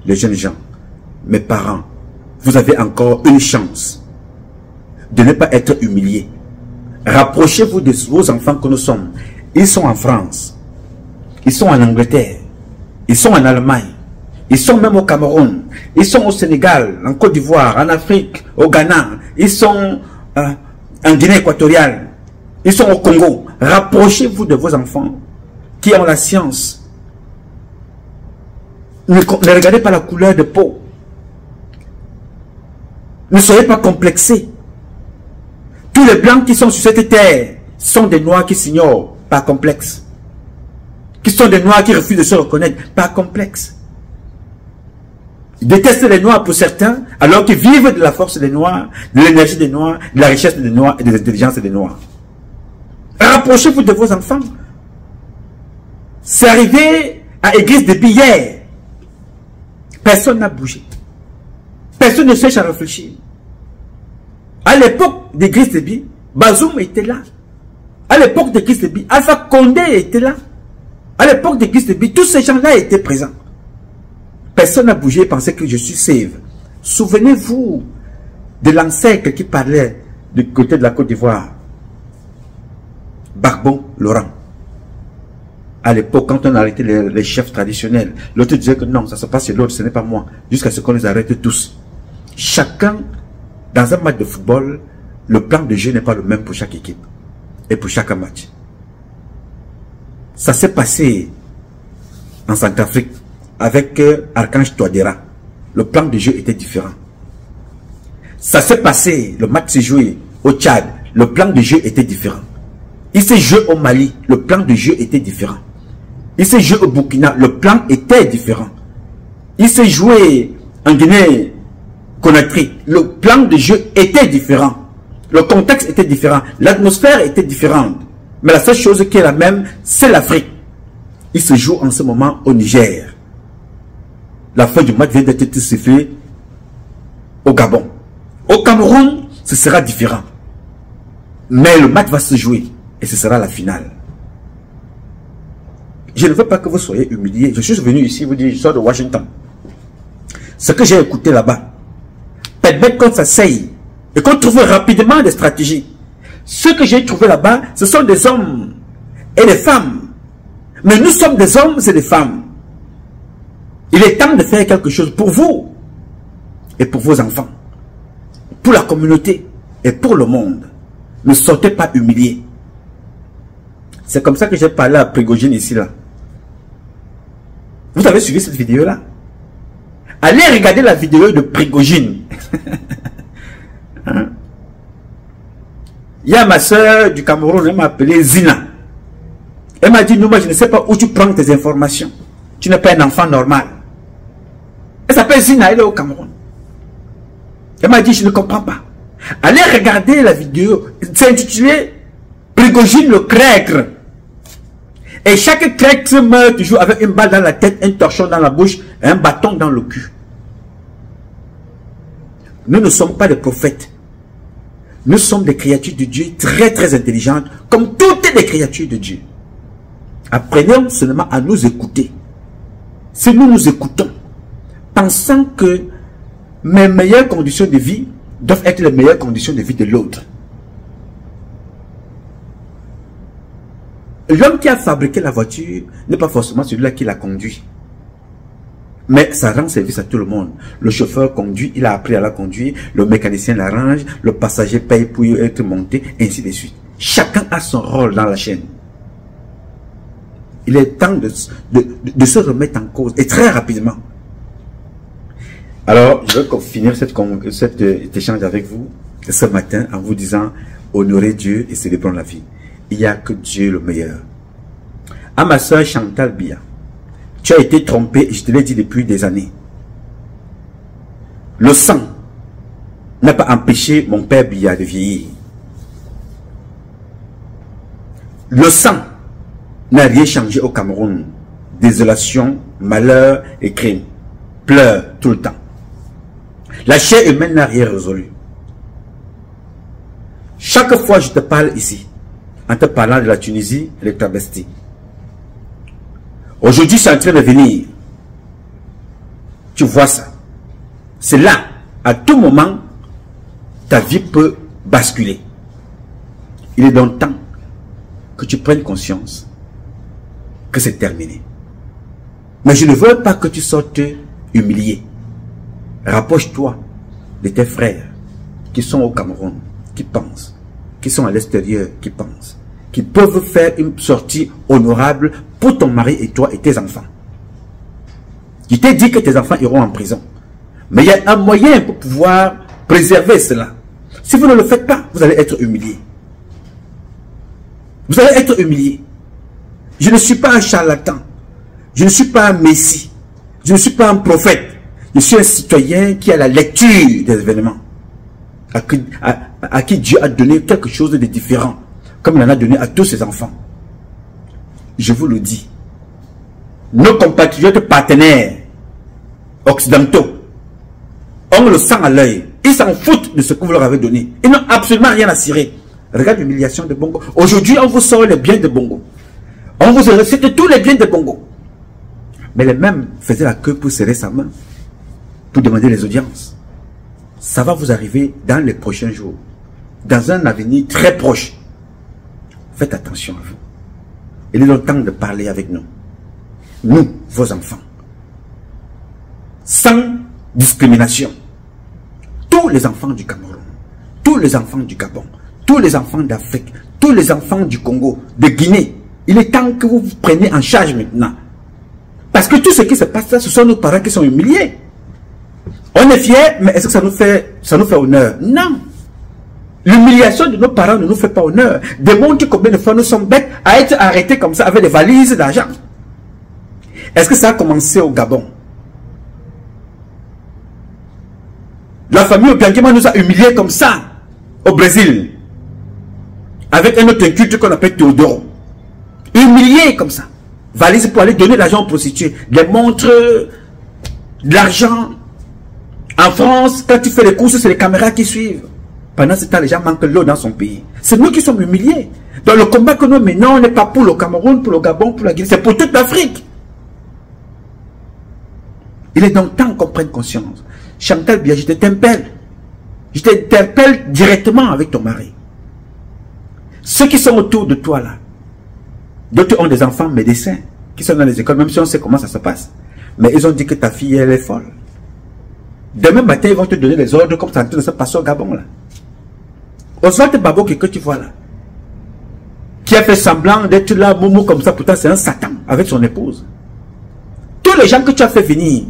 les jeunes gens, mes parents, vous avez encore une chance de ne pas être humiliés. Rapprochez-vous de vos enfants que nous sommes. Ils sont en France. Ils sont en Angleterre. Ils sont en Allemagne. Ils sont même au Cameroun. Ils sont au Sénégal, en Côte d'Ivoire, en Afrique, au Ghana. Ils sont en Guinée équatoriale. Ils sont au Congo. Rapprochez-vous de vos enfants qui ont la science. Ne regardez pas la couleur de peau. Ne soyez pas complexés. Tous les blancs qui sont sur cette terre sont des noirs qui s'ignorent par complexe. Qui sont des noirs qui refusent de se reconnaître par complexe. Ils détestent les noirs pour certains, alors qu'ils vivent de la force des noirs, de l'énergie des noirs, de la richesse des noirs et de l'intelligence des noirs. Rapprochez-vous de vos enfants. C'est arrivé à Église de Billère. Personne n'a bougé. Personne ne cherche à réfléchir. À l'époque d'Église de Billère, Bazoum était là. À l'époque d'Église de Billère, Alpha Condé était là. À l'époque d'Église de Billère, tous ces gens-là étaient présents. Personne n'a bougé et pensait que je suis save. Souvenez-vous de l'ancêtre qui parlait du côté de la Côte d'Ivoire. Barbon Laurent. À l'époque, quand on arrêtait les chefs traditionnels, l'autre disait que non, ça se passe chez l'autre, ce n'est pas moi. Jusqu'à ce qu'on les arrête tous. Chacun, dans un match de football, le plan de jeu n'est pas le même pour chaque équipe. Et pour chaque match. Ça s'est passé en Centrafrique avec Archange Touadéra. Le plan de jeu était différent. Ça s'est passé, le match s'est joué au Tchad. Le plan de jeu était différent. Il s'est joué au Mali. Le plan de jeu était différent. Il s'est joué au Burkina. Le plan était différent. Il s'est joué en Guinée-Conakry. Le plan de jeu était différent. Le contexte était différent. L'atmosphère était différente. Mais la seule chose qui est la même, c'est l'Afrique. Il se joue en ce moment au Niger. La fin du match vient d'être sifflée au Gabon. Au Cameroun, ce sera différent. Mais le match va se jouer. Et ce sera la finale. Je ne veux pas que vous soyez humiliés. Je suis venu ici vous dire, je sors de Washington. Ce que j'ai écouté là-bas, permettre qu'on s'asseye et qu'on trouve rapidement des stratégies. Ce que j'ai trouvé là-bas, ce sont des hommes et des femmes. Mais nous sommes des hommes et des femmes. Il est temps de faire quelque chose pour vous et pour vos enfants, pour la communauté et pour le monde. Ne sortez pas humiliés. C'est comme ça que j'ai parlé à Prigogine ici là. Vous avez suivi cette vidéo là? Allez regarder la vidéo de Prigogine. Hein? Il y a ma soeur du Cameroun, elle m'a appelé Zina. Elle m'a dit, non, moi je ne sais pas où tu prends tes informations. Tu n'es pas un enfant normal. Elle s'appelle Zina, elle est au Cameroun. Elle m'a dit, je ne comprends pas. Allez regarder la vidéo. C'est intitulé Prigogine le Crègre. Et chaque crègre meurt toujours avec une balle dans la tête, un torchon dans la bouche et un bâton dans le cul. Nous ne sommes pas des prophètes. Nous sommes des créatures de Dieu très très intelligentes, comme toutes les créatures de Dieu. Apprenons seulement à nous écouter. Si nous nous écoutons, pensant que mes meilleures conditions de vie doivent être les meilleures conditions de vie de l'autre. L'homme qui a fabriqué la voiture n'est pas forcément celui-là qui la conduit. Mais ça rend service à tout le monde. Le chauffeur conduit, il a appris à la conduire, le mécanicien l'arrange, le passager paye pour être monté, ainsi de suite. Chacun a son rôle dans la chaîne. Il est temps de se remettre en cause, et très rapidement. Alors, je vais finir cet échange avec vous ce matin en vous disant, honorez Dieu et célébrons la vie. Il n'y a que Dieu le meilleur. À ma soeur Chantal Bia, tu as été trompé, je te l'ai dit depuis des années. Le sang n'a pas empêché mon père Bia de vieillir. Le sang n'a rien changé au Cameroun. Désolation, malheur et crime. Pleure tout le temps. La chair humaine n'a rien résolu. Chaque fois je te parle ici, en te parlant de la Tunisie et de travestis. Aujourd'hui, je suis en train de venir. Tu vois ça. C'est là, à tout moment, ta vie peut basculer. Il est donc temps que tu prennes conscience que c'est terminé. Mais je ne veux pas que tu sortes humilié. Rapproche-toi de tes frères qui sont au Cameroun, qui pensent, qui sont à l'extérieur, qui pensent, qui peuvent faire une sortie honorable pour ton mari et toi et tes enfants. Je t'ai dit que tes enfants iront en prison. Mais il y a un moyen pour pouvoir préserver cela. Si vous ne le faites pas, vous allez être humilié. Vous allez être humilié. Je ne suis pas un charlatan. Je ne suis pas un messie. Je ne suis pas un prophète. Je suis un citoyen qui a la lecture des événements. À qui Dieu a donné quelque chose de différent. Comme il en a donné à tous ses enfants. Je vous le dis. Nos compatriotes partenaires occidentaux ont le sang à l'œil. Ils s'en foutent de ce que vous leur avez donné. Ils n'ont absolument rien à cirer. Regarde l'humiliation de Bongo. Aujourd'hui, on vous sort les biens de Bongo. On vous recite tous les biens de Bongo. Mais les mêmes faisaient la queue pour serrer sa main, pour demander les audiences. Ça va vous arriver dans les prochains jours, dans un avenir très proche. Faites attention à vous. Il est le temps de parler avec nous. Nous, vos enfants. Sans discrimination. Tous les enfants du Cameroun, tous les enfants du Gabon, tous les enfants d'Afrique, tous les enfants du Congo, de Guinée, il est temps que vous vous preniez en charge maintenant. Parce que tout ce qui se passe là, ce sont nos parents qui sont humiliés. On est fiers, mais est-ce que ça nous fait honneur? Non. L'humiliation de nos parents ne nous fait pas honneur. Démontre combien de fois nous sommes bêtes à être arrêtés comme ça avec des valises d'argent. Est-ce que ça a commencé au Gabon? La famille Obiangema nous a humiliés comme ça au Brésil. Avec un autre inculte qu'on appelle Théodoro. Humiliés comme ça. Valise pour aller donner l'argent aux prostituées. Des montres, de l'argent. En France, quand tu fais les courses, c'est les caméras qui suivent. Pendant ce temps, les gens manquent l'eau dans son pays. C'est nous qui sommes humiliés. Dans le combat que nous menons, on n'est pas pour le Cameroun, pour le Gabon, pour la Guinée. C'est pour toute l'Afrique. Il est donc temps qu'on prenne conscience. Chantal Biya, je t'interpelle. Je t'interpelle directement avec ton mari. Ceux qui sont autour de toi là, d'autres ont des enfants médecins qui sont dans les écoles, même si on sait comment ça se passe. Mais ils ont dit que ta fille, elle est folle. Demain matin, ils vont te donner les ordres comme ça se passe au Gabon là. Oswald Baboké que tu vois là, qui a fait semblant d'être là, momo comme ça, pourtant c'est un Satan avec son épouse. Tous les gens que tu as fait venir,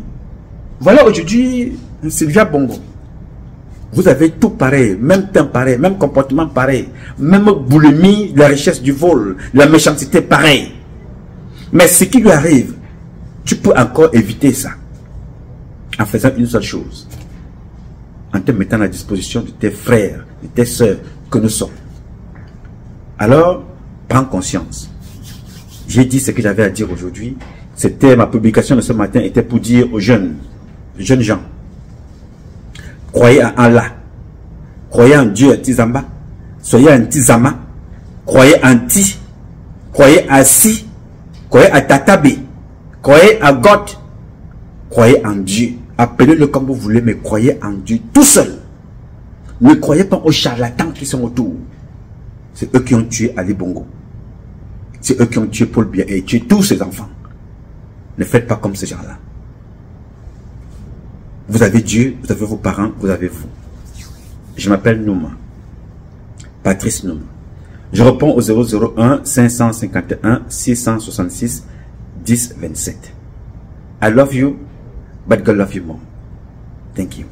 voilà aujourd'hui Sylvia Bongo. Vous avez tout pareil, même temps pareil, même comportement pareil, même boulimie, la richesse du vol, la méchanceté pareil. Mais ce qui lui arrive, tu peux encore éviter ça en faisant une seule chose, en te mettant à la disposition de tes frères, de tes sœurs que nous sommes. Alors, prends conscience. J'ai dit ce que j'avais à dire aujourd'hui. C'était ma publication de ce matin, était pour dire aux jeunes gens, croyez en Allah, croyez en Dieu, Tizamba, soyez en Tizama, croyez en Ti, croyez à Si, croyez à Tatabe, croyez à God, croyez en Dieu. Appelez-le comme vous voulez, mais croyez en Dieu tout seul. Ne croyez pas aux charlatans qui sont autour. C'est eux qui ont tué Ali Bongo. C'est eux qui ont tué Paul Biya et tué tous ses enfants. Ne faites pas comme ces gens-là. Vous avez Dieu, vous avez vos parents, vous avez vous. Je m'appelle Nouma. Patrice Nouma. Je réponds au 001 551 666 10 27. I love you, but God love you more. Thank you.